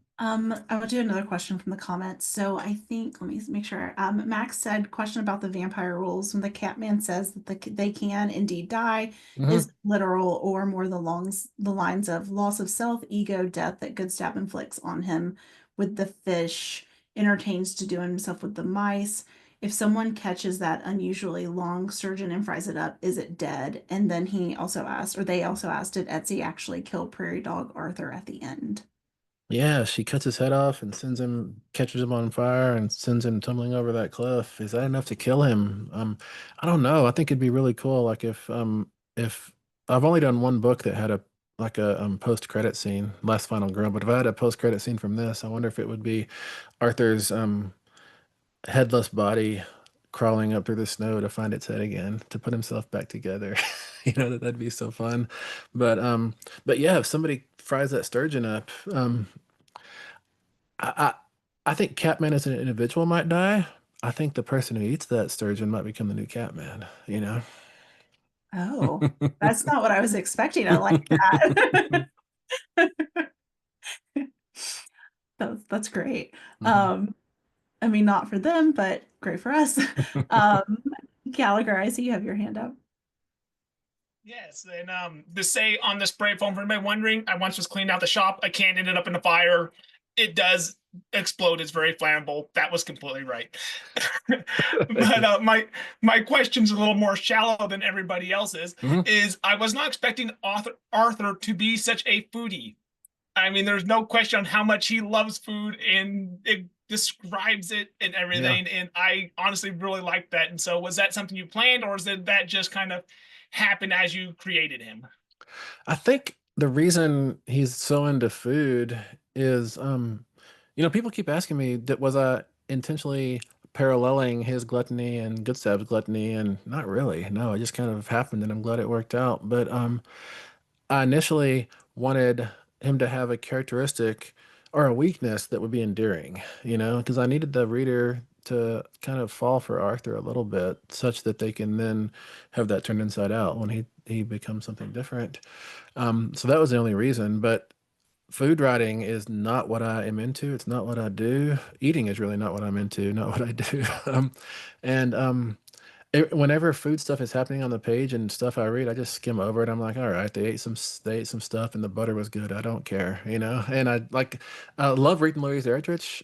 Speaker 1: I will do another question from the comments. So I think, let me make sure. Max said, question about the vampire rules. When the Catman says that they can indeed die, is
Speaker 2: Mhm.
Speaker 1: it literal or more the lines of loss of self, ego, death that Goodstab inflicts on him with the fish, entertains to do himself with the mice. If someone catches that unusually long surgeon and fries it up, is it dead? And then they also asked, did Etsy actually kill Prairie Dog Arthur at the end?
Speaker 2: Yeah, she cuts his head off and catches him on fire and sends him tumbling over that cliff. Is that enough to kill him? I don't know. I think it'd be really cool. Like if I've only done one book that had like a post credit scene, Last Final Girl. But if I had a post credit scene from this, I wonder if it would be Arthur's headless body crawling up through the snow to find its head again to put himself back together. That'd be so fun. But yeah, if somebody fries that sturgeon up, I I think Catman as an individual might die. I think the person who eats that sturgeon might become the new Catman, you know?
Speaker 1: Oh, that's not what I was expecting. I like that. That's great.
Speaker 2: Mhm.
Speaker 1: I mean, not for them, but great for us. Gallagher, I see you have your hand up.
Speaker 10: Yes, and to say on the spray foam, for anybody wondering, I once was cleaning out the shop. A can ended up in a fire. It does explode. It's very flammable. That was completely right. But my question's a little more shallow than everybody else's.
Speaker 2: Mhm.
Speaker 10: Is I was not expecting Arthur to be such a foodie. I mean, there's no question on how much he loves food and it describes it and
Speaker 2: Yeah.
Speaker 10: everything. And I honestly really like that. And so, was that something you planned, or is that just kind of happen as you created him?
Speaker 2: I think the reason he's so into food is, people keep asking me that was I intentionally paralleling his gluttony and Goodstab's gluttony, and not really. No, it just kind of happened, and I'm glad it worked out. But I initially wanted him to have a characteristic or a weakness that would be endearing, because I needed the reader to kind of fall for Arthur a little bit, such that they can then have that turned inside out when he becomes something different. So that was the only reason. But food writing is not what I am into. It's not what I do. Eating is really not what I'm into, not what I do. And whenever food stuff is happening on the page and stuff I read, I just skim over it. I'm like, all right, they ate some stuff and the butter was good. I don't care, And I love reading Louise Erdrich.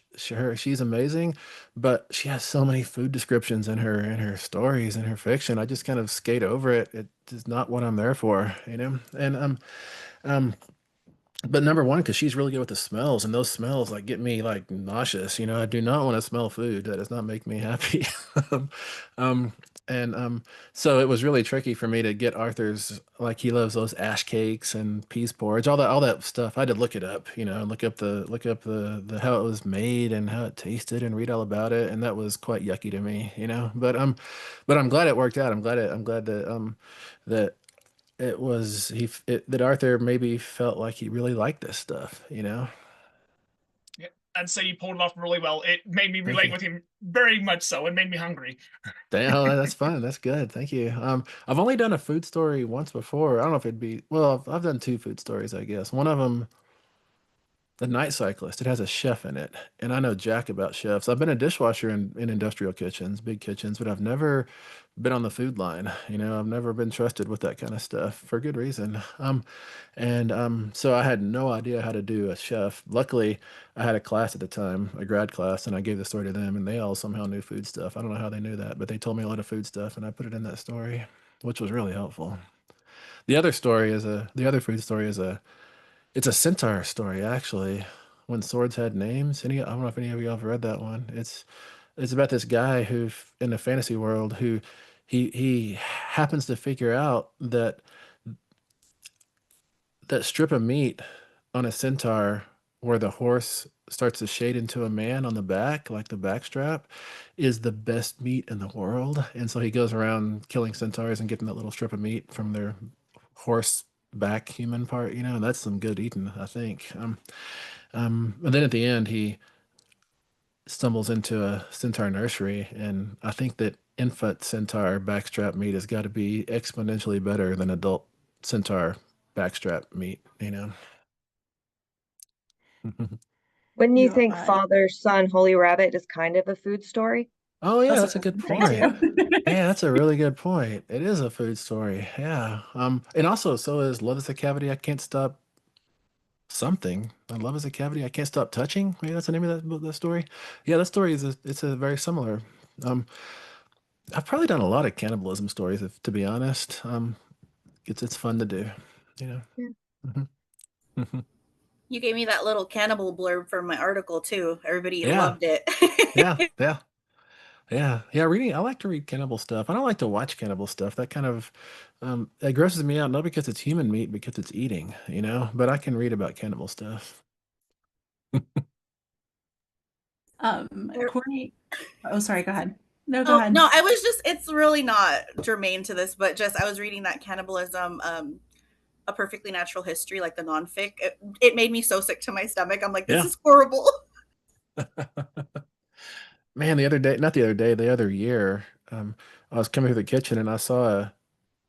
Speaker 2: She's amazing, but she has so many food descriptions in her stories and her fiction. I just kind of skate over it. It is not what I'm there for, And um, but number one, because she's really good with the smells, and those smells like get me like nauseous. I do not want to smell food. That does not make me happy. Um, um, and so it was really tricky for me to get Arthur's, like, he loves those ash cakes and peas porridge, all that stuff. I had to look it up, and look up the how it was made and how it tasted and read all about it, and that was quite yucky to me. But I'm glad it worked out. I'm glad that that Arthur maybe felt like he really liked this stuff.
Speaker 10: Yeah, I'd say you pulled it off really well. It made me
Speaker 2: Thank
Speaker 10: relate
Speaker 2: you.
Speaker 10: with him very much so. It made me hungry.
Speaker 2: Damn, that's fun. That's good. Thank you. I've only done a food story once before. I don't know if it'd be, well, I've done two food stories, I guess. One of them, The Night Cyclist. It has a chef in it, and I know jack about chefs. I've been a dishwasher in industrial kitchens, big kitchens, but I've never been on the food line. I've never been trusted with that kind of stuff for good reason. And so I had no idea how to do a chef. Luckily, I had a class at the time, a grad class, and I gave the story to them, and they all somehow knew food stuff. I don't know how they knew that, but they told me a lot of food stuff, and I put it in that story, which was really helpful. The other food story is it's a centaur story, actually. When swords had names. I don't know if any of you have read that one. It's about this guy who, in a fantasy world, who he happens to figure out that strip of meat on a centaur where the horse starts to shade into a man on the back, like the backstrap, is the best meat in the world. And so he goes around killing centaurs and getting that little strip of meat from their horse back human part, and that's some good eating, I think. And then at the end, he stumbles into a centaur nursery, and I think that infant centaur backstrap meat has got to be exponentially better than adult centaur backstrap meat.
Speaker 11: Wouldn't you
Speaker 1: Yeah,
Speaker 11: think Father, Son, Holy Rabbit is kind of a food story?
Speaker 2: Oh yeah,
Speaker 1: that's
Speaker 2: that's a
Speaker 1: what I
Speaker 2: good
Speaker 1: was gonna say
Speaker 2: point.
Speaker 1: too.
Speaker 2: Yeah, that's a really good point. It is a food story. Yeah. And also so is Love is a Cavity I Can't Stop Something. Love is a Cavity I Can't Stop Touching. Maybe that's the name of that story. Yeah, that story it's a very similar. Um, I've probably done a lot of cannibalism stories, to be honest. It's fun to do, you know.
Speaker 11: Yeah.
Speaker 2: Mhm.
Speaker 9: You gave me that little cannibal blurb for my article too. Everybody
Speaker 2: Yeah,
Speaker 9: loved it.
Speaker 2: yeah, yeah. Yeah. Reading, I like to read cannibal stuff. I don't like to watch cannibal stuff. That kind of it grosses me out, not because it's human meat, because it's eating, you know. But I can read about cannibal stuff.
Speaker 1: Courtney. Oh, sorry. Go ahead. No, go
Speaker 9: Oh,
Speaker 1: ahead.
Speaker 9: no, I was just, it's really not germane to this, but just I was reading that Cannibalism, A Perfectly Natural History, like the nonfic. It made me so sick to my stomach. I'm like, this
Speaker 2: Yeah.
Speaker 9: is horrible.
Speaker 2: Man, the other year, I was coming through the kitchen and I saw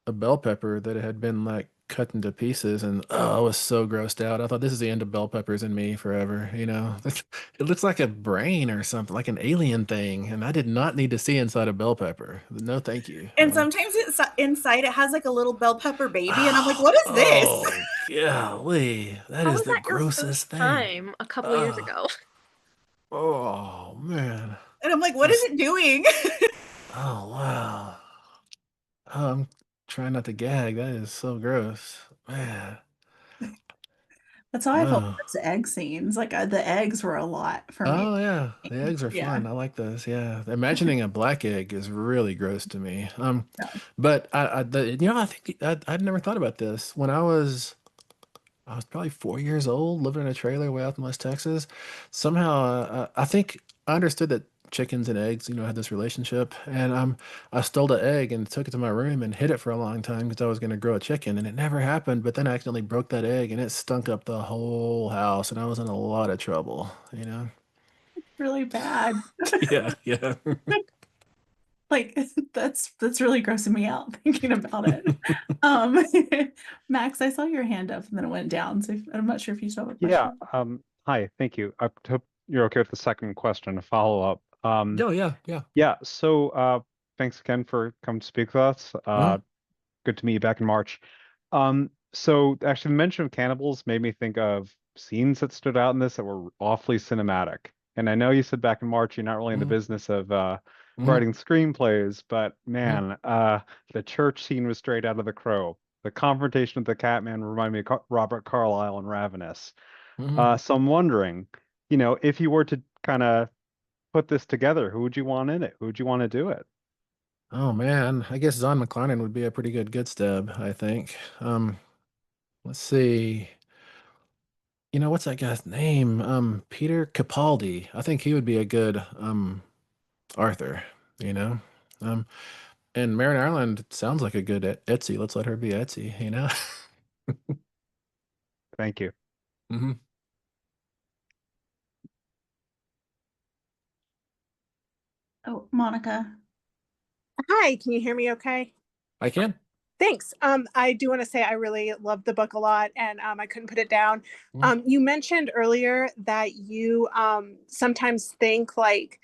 Speaker 2: a bell pepper that had been like cut into pieces, and oh, I was so grossed out. I thought this is the end of bell peppers in me forever, you know. It looks like a brain or something, like an alien thing, and I did not need to see inside a bell pepper. No, thank you.
Speaker 9: And sometimes it's inside, it has like a little bell pepper baby, and I'm like, what is this?
Speaker 2: Oh, golly, that
Speaker 5: How
Speaker 2: is
Speaker 5: was
Speaker 2: the
Speaker 5: that your
Speaker 2: grossest
Speaker 5: first
Speaker 2: thing.
Speaker 5: time a couple years
Speaker 2: Oh,
Speaker 5: ago?
Speaker 2: oh man.
Speaker 9: And I'm like, what is
Speaker 2: Just,
Speaker 9: it doing?
Speaker 2: oh wow. Oh, I'm trying not to gag. That is so gross. Man.
Speaker 1: That's how I felt
Speaker 2: Oh.
Speaker 1: with those egg scenes. Like the eggs were a lot for me.
Speaker 2: Oh yeah, the eggs are
Speaker 1: Yeah.
Speaker 2: fun. I like those. Yeah, imagining a black egg is really gross to me.
Speaker 1: Yeah.
Speaker 2: But I think I'd never thought about this when I was probably 4 years old, living in a trailer way out in West Texas. Somehow, I think I understood that chickens and eggs, had this relationship, and I stole an egg and took it to my room and hid it for a long time because I was going to grow a chicken, and it never happened. But then I accidentally broke that egg, and it stunk up the whole house, and I was in a lot of trouble.
Speaker 1: Really bad.
Speaker 2: Yeah.
Speaker 1: Like that's really grossing me out thinking about it. Um, Max, I saw your hand up and then it went down, so I'm not sure if you still have a
Speaker 12: Yeah.
Speaker 1: question.
Speaker 12: Hi. Thank you. I hope you're okay with the second question, a follow-up.
Speaker 2: Oh, yeah.
Speaker 12: Yeah. So, thanks again for coming to speak with us. Good to meet you back in March. So actually the mention of cannibals made me think of scenes that stood out in this that were awfully cinematic. And I know you said back in March you're not really in the
Speaker 2: Mhm.
Speaker 12: business of
Speaker 2: Mhm.
Speaker 12: writing screenplays, but
Speaker 2: Mhm.
Speaker 12: man, the church scene was straight out of The Crow. The confrontation with the Catman reminded me of Robert Carlyle and Ravenous.
Speaker 2: Mhm.
Speaker 12: So I'm wondering, if you were to kind of put this together, who would you want in it? Who would you want to do it?
Speaker 2: Oh man, I guess Zahn McClarnon would be a pretty good stab, I think. Let's see. What's that guy's name? Peter Capaldi. I think he would be a good Arthur, you know? Um, and Marin Ireland sounds like a good Etsy. Let's let her be Etsy.
Speaker 12: Thank you.
Speaker 2: hmm
Speaker 1: Oh, Monica.
Speaker 13: Hi, can you hear me okay?
Speaker 2: I can.
Speaker 13: Thanks. I do want to say I really loved the book a lot and I couldn't put it down.
Speaker 2: Mhm.
Speaker 13: You mentioned earlier that you sometimes think like,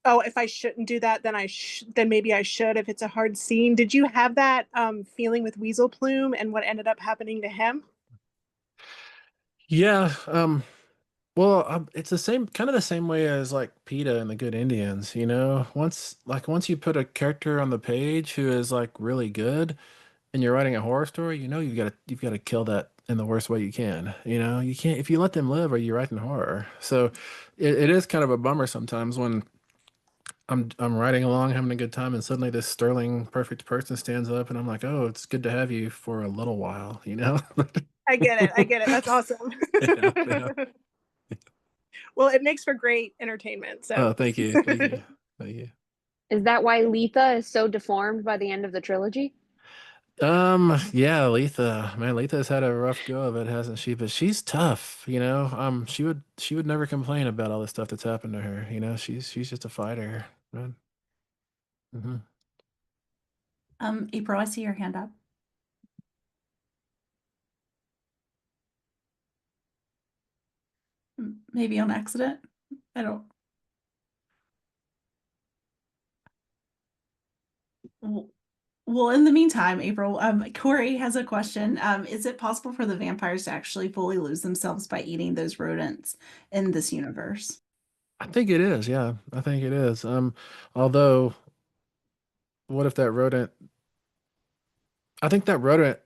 Speaker 13: oh, if I shouldn't do that, then maybe I should if it's a hard scene. Did you have that feeling with Weasel Plume and what ended up happening to him?
Speaker 2: Yeah. Well, it's kind of the same way as like PETA and the Good Indians, Once you put a character on the page who is like really good, and you're writing a horror story, you've got to kill that in the worst way you can. You can't if you let them live, or you're writing horror. So it is kind of a bummer sometimes when I'm writing along, having a good time, and suddenly this sterling, perfect person stands up, and I'm like, oh, it's good to have you for a little while.
Speaker 13: I get it. I get it. That's awesome.
Speaker 2: Yeah.
Speaker 13: Well, it makes for great entertainment.
Speaker 2: Oh,
Speaker 13: So
Speaker 2: thank you. Thank you. Thank you.
Speaker 3: Is that why Letha is so deformed by the end of the trilogy?
Speaker 2: Yeah, Letha, man, Letha's had a rough go of it, hasn't she? But she's tough. She would never complain about all the stuff that's happened to her. She's just a fighter, man. hmm
Speaker 1: April, I see your hand up. Maybe on accident. I don't. Well, in the meantime, April, Corey has a question. Is it possible for the vampires to actually fully lose themselves by eating those rodents in this universe?
Speaker 2: I think it is. Yeah, I think it is. Although, what if that rodent? I think that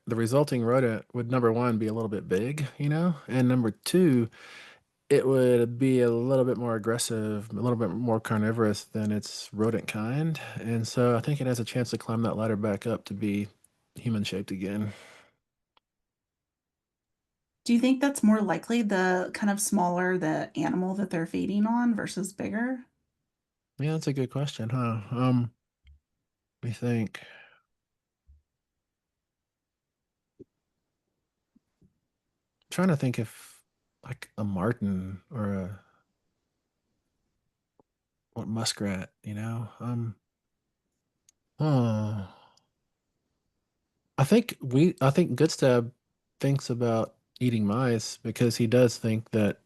Speaker 2: the resulting rodent would number one be a little bit big, and number two, it would be a little bit more aggressive, a little bit more carnivorous than its rodent kind. And so I think it has a chance to climb that ladder back up to be human shaped again.
Speaker 1: Do you think that's more likely, the kind of smaller the animal that they're feeding on versus bigger?
Speaker 2: Yeah, that's a good question, huh? Let me think. Trying to think if like a marten or a what muskrat, you know? Oh, I think Goodstab thinks about eating mice because he does think that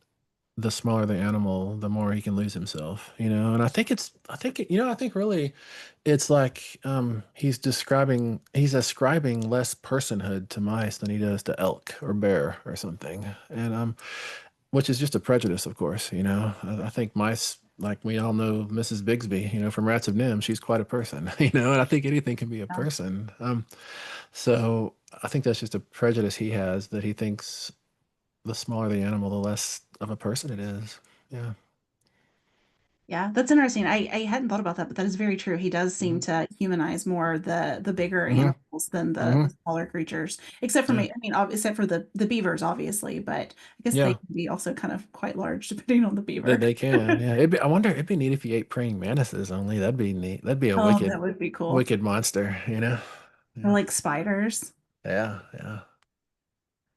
Speaker 2: the smaller the animal, the more he can lose himself, you know? And I think really it's like he's ascribing less personhood to mice than he does to elk or bear or something. And which is just a prejudice, of course, you know. I think mice, like we all know Mrs. Bigsby, you know, from Rats of Nim, she's quite a person, you know, and I think anything can be a
Speaker 1: Yeah.
Speaker 2: person. So I think that's just a prejudice he has, that he thinks the smaller the animal, the less of a person it is. Yeah.
Speaker 1: Yeah, that's interesting. I hadn't thought about that, but that is very true. He does seem to humanize more the bigger
Speaker 2: Mm-hmm.
Speaker 1: animals than the
Speaker 2: Mm-hmm.
Speaker 1: smaller creatures. Except for
Speaker 2: Yeah.
Speaker 1: me, I mean, except for the beavers, obviously, but I guess they
Speaker 2: Yeah.
Speaker 1: can be also kind of quite large depending on the
Speaker 2: They,
Speaker 1: beaver.
Speaker 2: they can. Yeah. I wonder, it'd be neat if he ate praying mantises only. That'd be neat. That'd be a
Speaker 1: Oh, that would be cool.
Speaker 2: wicked monster, you know?
Speaker 1: Or
Speaker 2: Yeah.
Speaker 1: like spiders.
Speaker 2: Yeah. Yeah.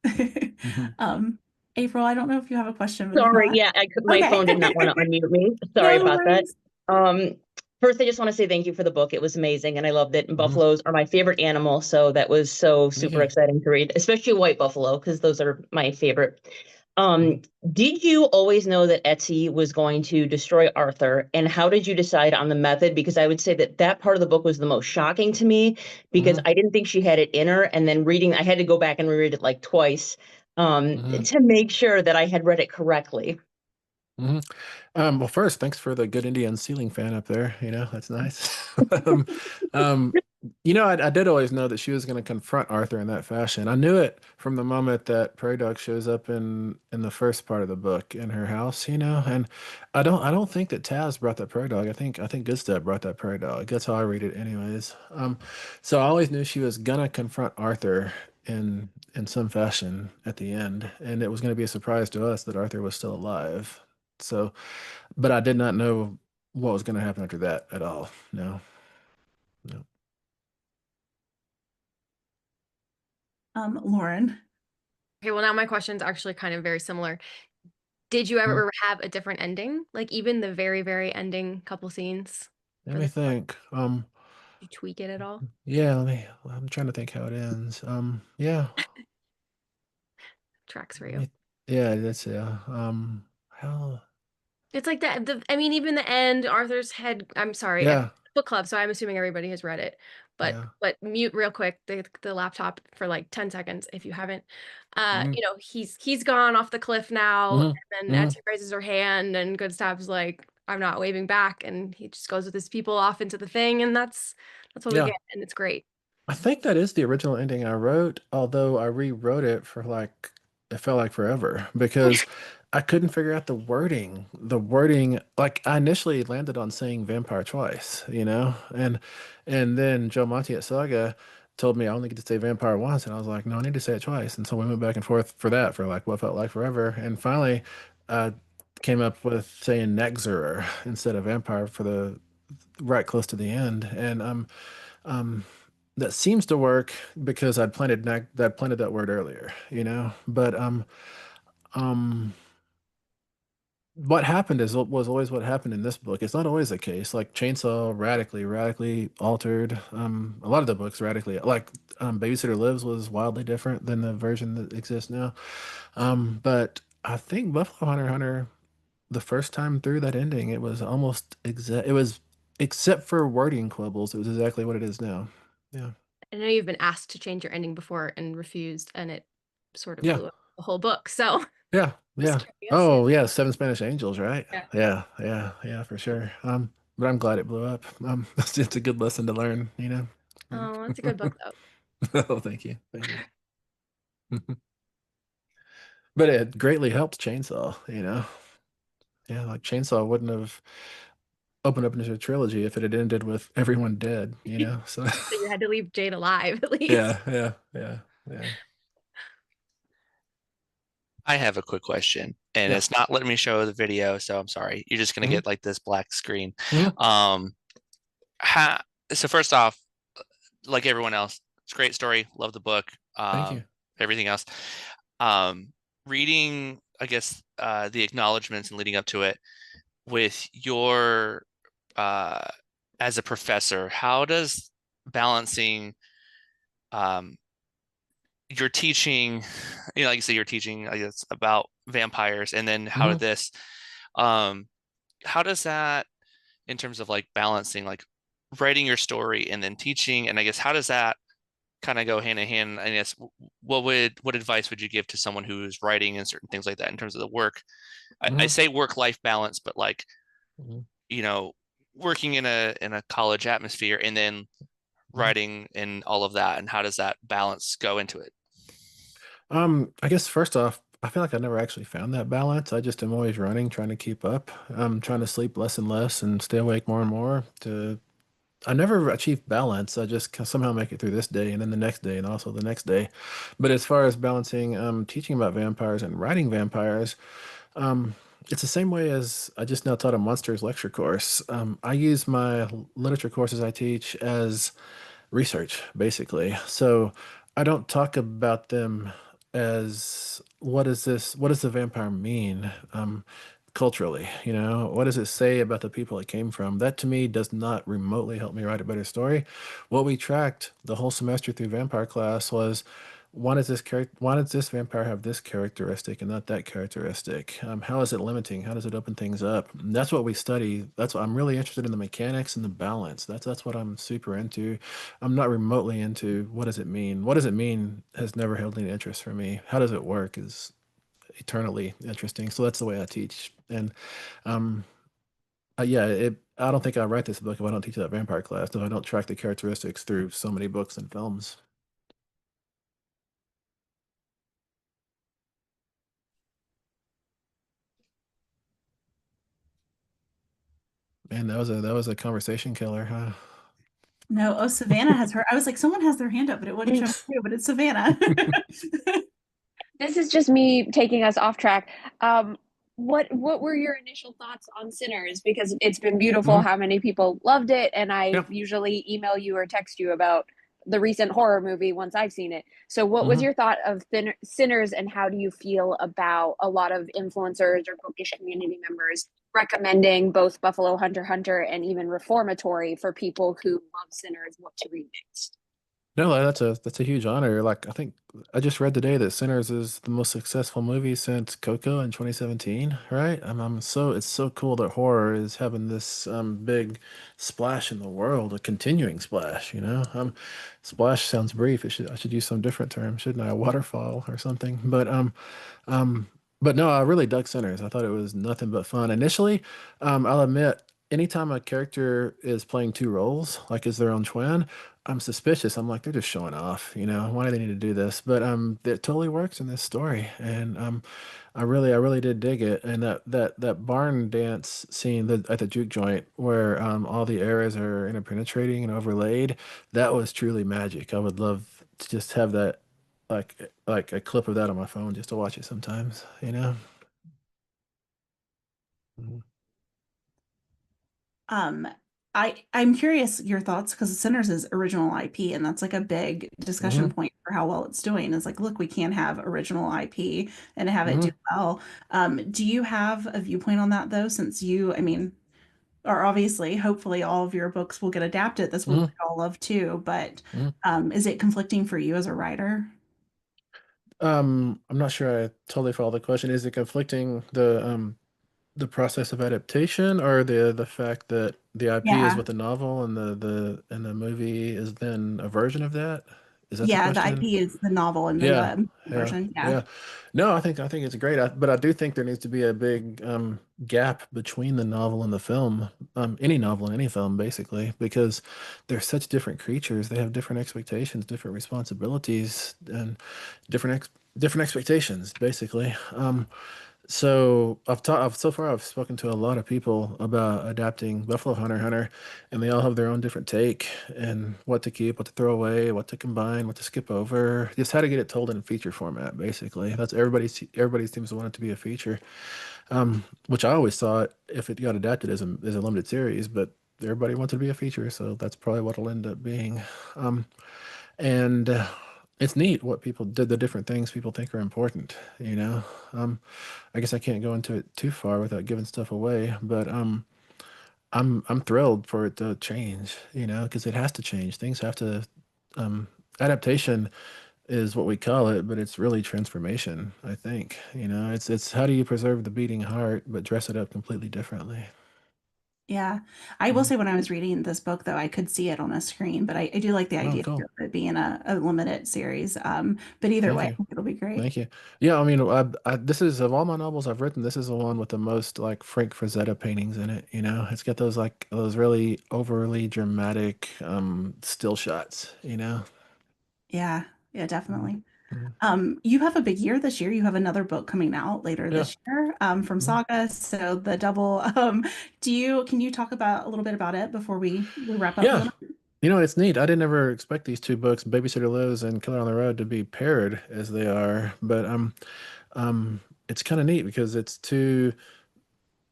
Speaker 2: Mhm.
Speaker 1: April, I don't know if you have a question, but if
Speaker 14: Sorry,
Speaker 1: not,
Speaker 14: yeah, my
Speaker 1: okay.
Speaker 14: phone did not want to unmute me. Sorry
Speaker 1: No
Speaker 14: about that.
Speaker 1: worries.
Speaker 14: First, I just want to say thank you for the book. It was amazing, and I loved it. And
Speaker 2: Mhm.
Speaker 14: buffaloes are my favorite animal, so that was so super
Speaker 2: Yeah.
Speaker 14: exciting to read, especially white buffalo, because those are my favorite.
Speaker 2: Mhm.
Speaker 14: Did you always know that Etsy was going to destroy Arthur, and how did you decide on the method? Because I would say that that part of the book was the most shocking to me, because
Speaker 2: Mhm.
Speaker 14: I didn't think she had it in her, and then reading, I had to go back and reread it like twice,
Speaker 2: Mhm.
Speaker 14: to make sure that I had read it correctly.
Speaker 2: Mhm. Well, first, thanks for the good Indian ceiling fan up there. You know, that's nice. um, um, you know, I did always know that she was going to confront Arthur in that fashion. I knew it from the moment that Prairie Dog shows up in the first part of the book in her house. You know, and I don't think that Taz brought that Prairie Dog. I think Goodstep brought that Prairie Dog. That's how I read it, anyways. So I always knew she was gonna confront Arthur in some fashion at the end, and it was going to be a surprise to us that Arthur was still alive. So, but I did not know what was going to happen after that at all. No, no.
Speaker 1: Lauren.
Speaker 5: Okay, well now my question's actually kind of very similar. Did you
Speaker 2: Mhm.
Speaker 5: ever have a different ending? Like even the very, very ending couple scenes
Speaker 2: Let
Speaker 5: for
Speaker 2: me
Speaker 5: this book?
Speaker 2: think.
Speaker 5: Did you tweak it at all?
Speaker 2: Yeah, I'm trying to think how it ends. Yeah,
Speaker 5: Tracks for
Speaker 2: let
Speaker 5: you.
Speaker 2: me- yeah, that's yeah. How?
Speaker 5: It's like that. I mean, even the end, Arthur's head. I'm sorry,
Speaker 2: Yeah,
Speaker 5: book club, so I'm assuming everybody has read it.
Speaker 2: yeah.
Speaker 5: But mute real quick the laptop for like 10 seconds if you haven't.
Speaker 2: Hmm.
Speaker 5: You know, he's gone off the cliff now,
Speaker 2: Hmm.
Speaker 5: and then
Speaker 2: Hmm.
Speaker 5: Etsy raises her hand, and Goodstab's like, I'm not waving back, and he just goes with his people off into the thing, and that's what we
Speaker 2: Yeah.
Speaker 5: get, and it's great.
Speaker 2: I think that is the original ending I wrote, although I rewrote it for like it felt like forever because I couldn't figure out the wording. The wording, like I initially landed on saying vampire twice, you know, and then Joe Monty at Saga told me I only get to say vampire once, and I was like, no, I need to say it twice. And so we went back and forth for that for like what felt like forever, and finally, I came up with saying Nexerer instead of vampire for the right close to the end, and um, that seems to work because I'd planted that word earlier, you know. But um, what happened is was always what happened in this book. It's not always the case. Like Chainsaw radically altered. A lot of the books radically like Babysitter Lives was wildly different than the version that exists now. But I think Buffalo Hunter x Hunter, the first time through that ending, it was almost exact. It was except for wording quibbles, it was exactly what it is now. Yeah.
Speaker 5: I know you've been asked to change your ending before and refused, and it sort of
Speaker 2: Yeah.
Speaker 5: blew up the whole book. So
Speaker 2: Yeah, yeah.
Speaker 5: just curious.
Speaker 2: Oh, yeah, Seven Spanish Angels, right?
Speaker 5: Yeah.
Speaker 2: Yeah, yeah, yeah, for sure. But I'm glad it blew up. It's a good lesson to learn, you know.
Speaker 5: Oh, that's a good book though.
Speaker 2: Oh, thank you. Thank you. But it greatly helped Chainsaw, you know. Yeah, like Chainsaw wouldn't have opened up into a trilogy if it had ended with everyone dead, you know. So
Speaker 5: So you had to leave Jade alive at least.
Speaker 2: yeah.
Speaker 15: I have a quick question, and
Speaker 2: Yeah.
Speaker 15: it's not letting me show the video, so I'm sorry. You're just gonna
Speaker 2: Mhm.
Speaker 15: get like this black screen.
Speaker 2: Mhm.
Speaker 15: Ha so first off, like everyone else, it's a great story. Love the book.
Speaker 2: Thank you.
Speaker 15: Everything else. Reading, I guess, the acknowledgments and leading up to it with your as a professor, how does balancing your teaching, you know, like you say, you're teaching, I guess, about vampires, and then how did
Speaker 2: Mhm.
Speaker 15: this, how does that, in terms of like balancing, like writing your story and then teaching, and I guess how does that kind of go hand in hand? I guess what advice would you give to someone who's writing and certain things like that in terms of the work? I
Speaker 2: Mhm.
Speaker 15: say work-life balance, but like,
Speaker 2: Mhm.
Speaker 15: you know, working in a college atmosphere and then
Speaker 2: Mhm.
Speaker 15: writing and all of that, and how does that balance go into it?
Speaker 2: I guess first off, I feel like I never actually found that balance. I just am always running, trying to keep up. I'm trying to sleep less and less and stay awake more and more to I never achieve balance. I just somehow make it through this day and then the next day and also the next day. But as far as balancing teaching about vampires and writing vampires, um, it's the same way as I just now taught a monsters lecture course. I use my literature courses I teach as research, basically. So I don't talk about them as what is this, what does the vampire mean culturally? You know, what does it say about the people it came from? That to me does not remotely help me write a better story. What we tracked the whole semester through vampire class was why does this vampire have this characteristic and not that characteristic? How is it limiting? How does it open things up? And that's what we study. That's what I'm really interested in, the mechanics and the balance. That's what I'm super into. I'm not remotely into what does it mean. What does it mean has never held any interest for me. How does it work is eternally interesting. So that's the way I teach. And um, yeah, I don't think I write this book if I don't teach that vampire class. If I don't track the characteristics through so many books and films. Man, that was a conversation killer, huh?
Speaker 1: No, oh, Savannah has her. I was like, someone has their hand up, but it wouldn't show me too, but it's Savannah.
Speaker 3: This is just me taking us off track. What were your initial thoughts on Sinners? Because it's been beautiful
Speaker 2: Mhm.
Speaker 3: how many people loved it, and I
Speaker 2: Yeah.
Speaker 3: usually email you or text you about the recent horror movie once I've seen it. So, what was
Speaker 2: Mhm.
Speaker 3: your thought of Sinners, and how do you feel about a lot of influencers or bookish community members recommending both Buffalo Hunter Hunter and even Reformatory for people who love Sinners, what to read next?
Speaker 2: No, that's a huge honor. Like I think I just read today that Sinners is the most successful movie since Coco in 2017, right? I'm so it's so cool that horror is having this big splash in the world, a continuing splash, you know? Splash sounds brief. I should use some different term, shouldn't I? A waterfall or something. Um but no, I really dug Sinners. I thought it was nothing but fun. Initially, I'll admit, anytime a character is playing two roles, like is their own twin, I'm suspicious. I'm like, they're just showing off, you know. Why do they need to do this? But it totally works in this story, and I really did dig it. And that barn dance scene at the juke joint where all the eras are interpenetrating and overlaid, that was truly magic. I would love to just have that, like a clip of that on my phone, just to watch it sometimes, you know. Mhm.
Speaker 1: Um, I'm curious your thoughts because Sinners is original IP, and that's like a big discussion
Speaker 2: Mhm.
Speaker 1: point for how well it's doing. Is like, look, we can have original IP and have it do
Speaker 2: Mhm.
Speaker 1: well. Do you have a viewpoint on that though? Since you, I mean, or obviously, hopefully, all of your books will get adapted. This will
Speaker 2: Mhm.
Speaker 1: we all love too. But
Speaker 2: Mhm.
Speaker 1: is it conflicting for you as a writer?
Speaker 2: I'm not sure I totally follow the question. Is it conflicting the process of adaptation or the fact that the IP is
Speaker 1: Yeah,
Speaker 2: with the novel and the movie is then a version of that? Is that the
Speaker 1: yeah. The
Speaker 2: question?
Speaker 1: IP is the novel and then
Speaker 2: Yeah,
Speaker 1: the
Speaker 2: yeah,
Speaker 1: version. Yeah.
Speaker 2: yeah. No, I think it's great. But I do think there needs to be a big gap between the novel and the film. Any novel and any film, basically, because they're such different creatures. They have different expectations, different responsibilities, and different different expectations, basically. So so far I've spoken to a lot of people about adapting Buffalo Hunter x Hunter, and they all have their own different take and what to keep, what to throw away, what to combine, what to skip over, just how to get it told in feature format, basically. That's everybody seems to want it to be a feature. Which I always thought if it got adapted as a limited series, but everybody wants it to be a feature, so that's probably what it'll end up being. And it's neat what people did, the different things people think are important, you know. I guess I can't go into it too far without giving stuff away, but I'm thrilled for it to change, you know, because it has to change. Things have to adaptation is what we call it, but it's really transformation, I think. You know, it's how do you preserve the beating heart but dress it up completely differently.
Speaker 1: Yeah. I will
Speaker 2: Mhm.
Speaker 1: say when I was reading this book, though, I could see it on a screen, but I do like the
Speaker 2: Oh,
Speaker 1: idea
Speaker 2: cool.
Speaker 1: of it being a limited series. But either
Speaker 2: Thank
Speaker 1: way, I
Speaker 2: you.
Speaker 1: think it'll be great.
Speaker 2: Thank you. Yeah, I mean, this is of all my novels I've written, this is the one with the most like Frank Frazetta paintings in it. You know, it's got those like those really overly dramatic still shots. You know.
Speaker 1: Yeah, yeah,
Speaker 2: Mhm.
Speaker 1: definitely.
Speaker 2: Mhm.
Speaker 1: You have a big year this year. You have another book coming out later
Speaker 2: Yeah.
Speaker 1: this year, from
Speaker 2: Mhm.
Speaker 1: Saga. So the double, can you talk about a little bit about it before we wrap up for the
Speaker 2: Yeah.
Speaker 1: night?
Speaker 2: You know, it's neat. I didn't ever expect these two books, Babysitter Lives and Killer on the Road, to be paired as they are, but it's kind of neat because it's two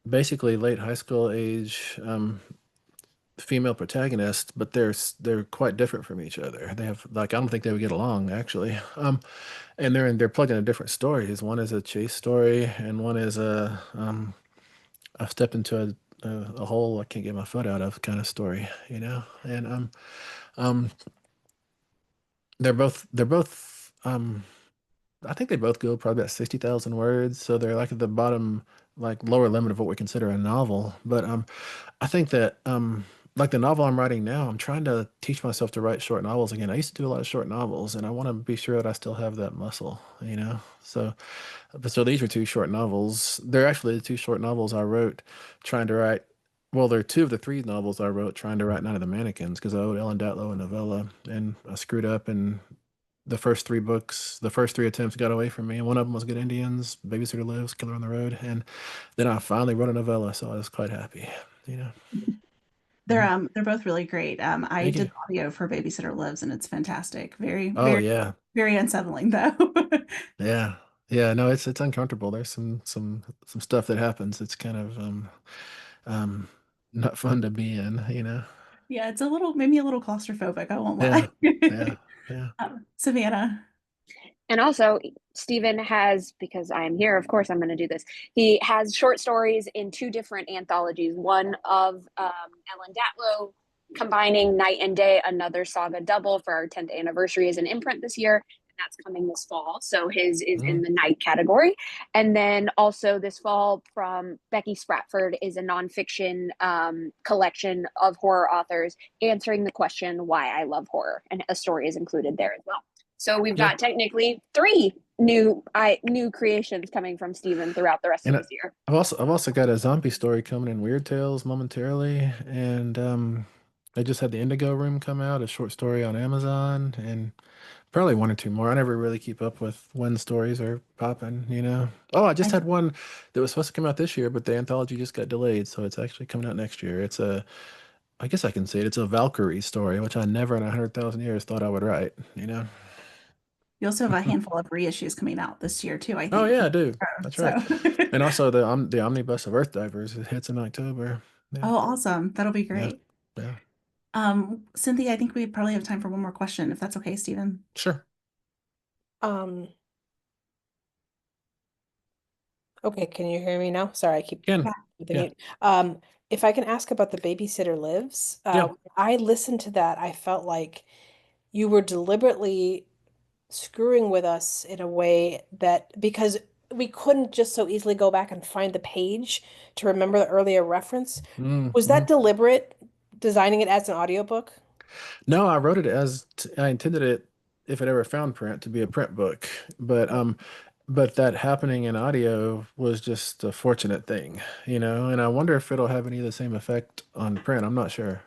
Speaker 2: basically late high school age female protagonists, but they're quite different from each other. They have like I don't think they would get along actually. And they're plugged into different stories. One is a chase story, and one is I've stepped into a hole I can't get my foot out of kind of story, you know. And um, they're both I think they both go probably about 60,000 words, so they're like at the bottom, like lower limit of what we consider a novel. But I think that like the novel I'm writing now, I'm trying to teach myself to write short novels again. I used to do a lot of short novels, and I want to be sure that I still have that muscle, you know. So these were two short novels. They're actually the two short novels I wrote trying to write. Well, they're two of the three novels I wrote trying to write Night of the Mannequins because I owed Ellen Datlow a novella, and I screwed up, and the first three books, the first three attempts got away from me. And one of them was Good Indians, Babysitter Lives, Killer on the Road. And then I finally wrote a novella, so I was quite happy, you know. Mhm.
Speaker 1: They're both really great. I
Speaker 2: Thank
Speaker 1: did
Speaker 2: you.
Speaker 1: the audio for Babysitter Lives, and it's fantastic. Very,
Speaker 2: Oh
Speaker 1: very,
Speaker 2: yeah.
Speaker 1: very unsettling though.
Speaker 2: Yeah. Yeah, no, it's uncomfortable. There's some stuff that happens. It's kind of um not fun to be in, you know.
Speaker 1: Yeah, it's a little, maybe a little claustrophobic, I won't
Speaker 2: Yeah.
Speaker 1: lie.
Speaker 2: Yeah. Yeah.
Speaker 1: Savannah.
Speaker 3: And also, Stephen has, because I am here, of course I'm going to do this. He has short stories in two different anthologies. One of Ellen Datlow combining Night and Day, another Saga double for our 10th anniversary as an imprint this year. And that's coming this fall. So his is in the night category. And then also this fall from Becky Spratford is a nonfiction collection of horror authors answering the question why I love horror. And a story is included there as well. So we've
Speaker 2: Yeah.
Speaker 3: got technically three new creations coming from Stephen throughout the rest
Speaker 2: And
Speaker 3: of this year.
Speaker 2: I've also got a zombie story coming in Weird Tales momentarily, and I just had the Indigo Room come out, a short story on Amazon, and probably one or two more. I never really keep up with when stories are popping, you know. Oh, I just had one that was supposed to come out this year, but the anthology just got delayed, so it's actually coming out next year. I guess I can say it, it's a Valkyrie story, which I never in 100,000 years thought I would write, you know.
Speaker 1: You also have a handful of reissues coming out this year too, I
Speaker 2: Oh
Speaker 1: think.
Speaker 2: yeah, I do. That's
Speaker 1: So,
Speaker 2: right. And also the omnibus of Earth Divers, it hits in October. Yeah.
Speaker 1: oh, awesome. That'll be
Speaker 2: Yeah.
Speaker 1: great.
Speaker 2: Yeah.
Speaker 1: Cynthia, I think we probably have time for one more question, if that's okay, Stephen.
Speaker 2: Sure.
Speaker 8: Okay, can you hear me now? Sorry, I keep
Speaker 2: Can.
Speaker 8: with the
Speaker 2: Yeah.
Speaker 8: mute. If I can ask about the Babysitter Lives,
Speaker 2: Yeah.
Speaker 8: I listened to that. I felt like you were deliberately screwing with us in a way that because we couldn't just so easily go back and find the page to remember the earlier reference. Was that deliberate, designing it as an audiobook?
Speaker 2: No, I wrote it as I intended it, if it ever found print, to be a print book. But But that happening in audio was just a fortunate thing, and I wonder if it'll have any of the same effect on print. I'm not sure,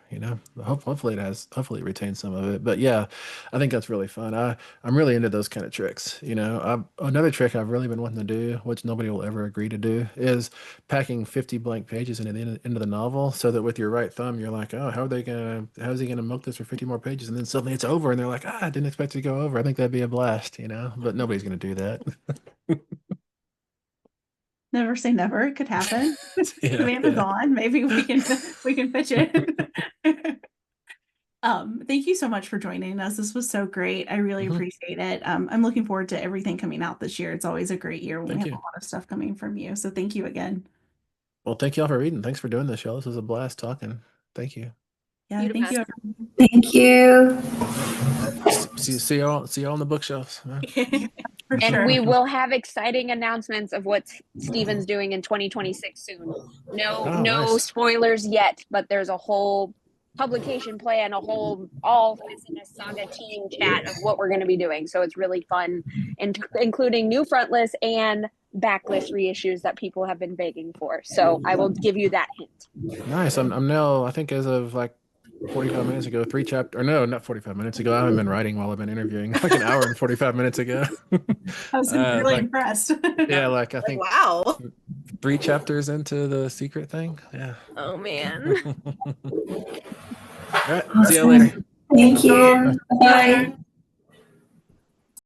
Speaker 2: hopefully it has, hopefully it retains some of it. But yeah, I think that's really fun. I'm really into those kind of tricks. Another trick I've really been wanting to do, which nobody will ever agree to do, is packing 50 blank pages into the novel, so that with your right thumb, you're like, oh, how's he gonna milk this for 50 more pages? And then suddenly it's over and they're like, I didn't expect it to go over. I think that'd be a blast, but nobody's gonna do that.
Speaker 1: Never say never. It could happen.
Speaker 2: Yeah,
Speaker 1: Amanda's
Speaker 2: yeah.
Speaker 1: on. Maybe we can pitch it. Thank you so much for joining us. This was so great. I really
Speaker 2: Mhm.
Speaker 1: appreciate it. I'm looking forward to everything coming out this year. It's always a great year when we
Speaker 2: Thank
Speaker 1: have
Speaker 2: you.
Speaker 1: a lot of stuff coming from you. So thank you again.
Speaker 2: Well, thank y'all for reading. Thanks for doing this, y'all. This was a blast talking. Thank you.
Speaker 1: Yeah,
Speaker 5: You the
Speaker 1: thank you.
Speaker 5: best.
Speaker 1: Everyone.
Speaker 6: Thank you.
Speaker 2: See y'all on the bookshelves. Yeah.
Speaker 1: For
Speaker 3: And
Speaker 1: sure.
Speaker 3: we will have exciting announcements of what Steven's doing in 2026 soon. No,
Speaker 2: Oh,
Speaker 3: no
Speaker 2: nice.
Speaker 3: spoilers yet, but there's a whole publication plan, all Business Saga team chat of what we're going to be doing. So it's really fun, and including new frontlist and backlist reissues that people have been begging for. So I will give you that hint.
Speaker 2: Nice. I'm now, I think as of like 45 minutes ago, no, not 45 minutes ago. I haven't been writing while I've been interviewing. Like an hour and 45 minutes ago.
Speaker 1: I was really
Speaker 2: like,
Speaker 1: impressed.
Speaker 2: yeah, like I
Speaker 9: Like,
Speaker 2: think
Speaker 9: wow.
Speaker 2: 3 chapters into the secret thing. Yeah.
Speaker 5: Oh man.
Speaker 2: All right. See you later.
Speaker 6: Thank you. Bye.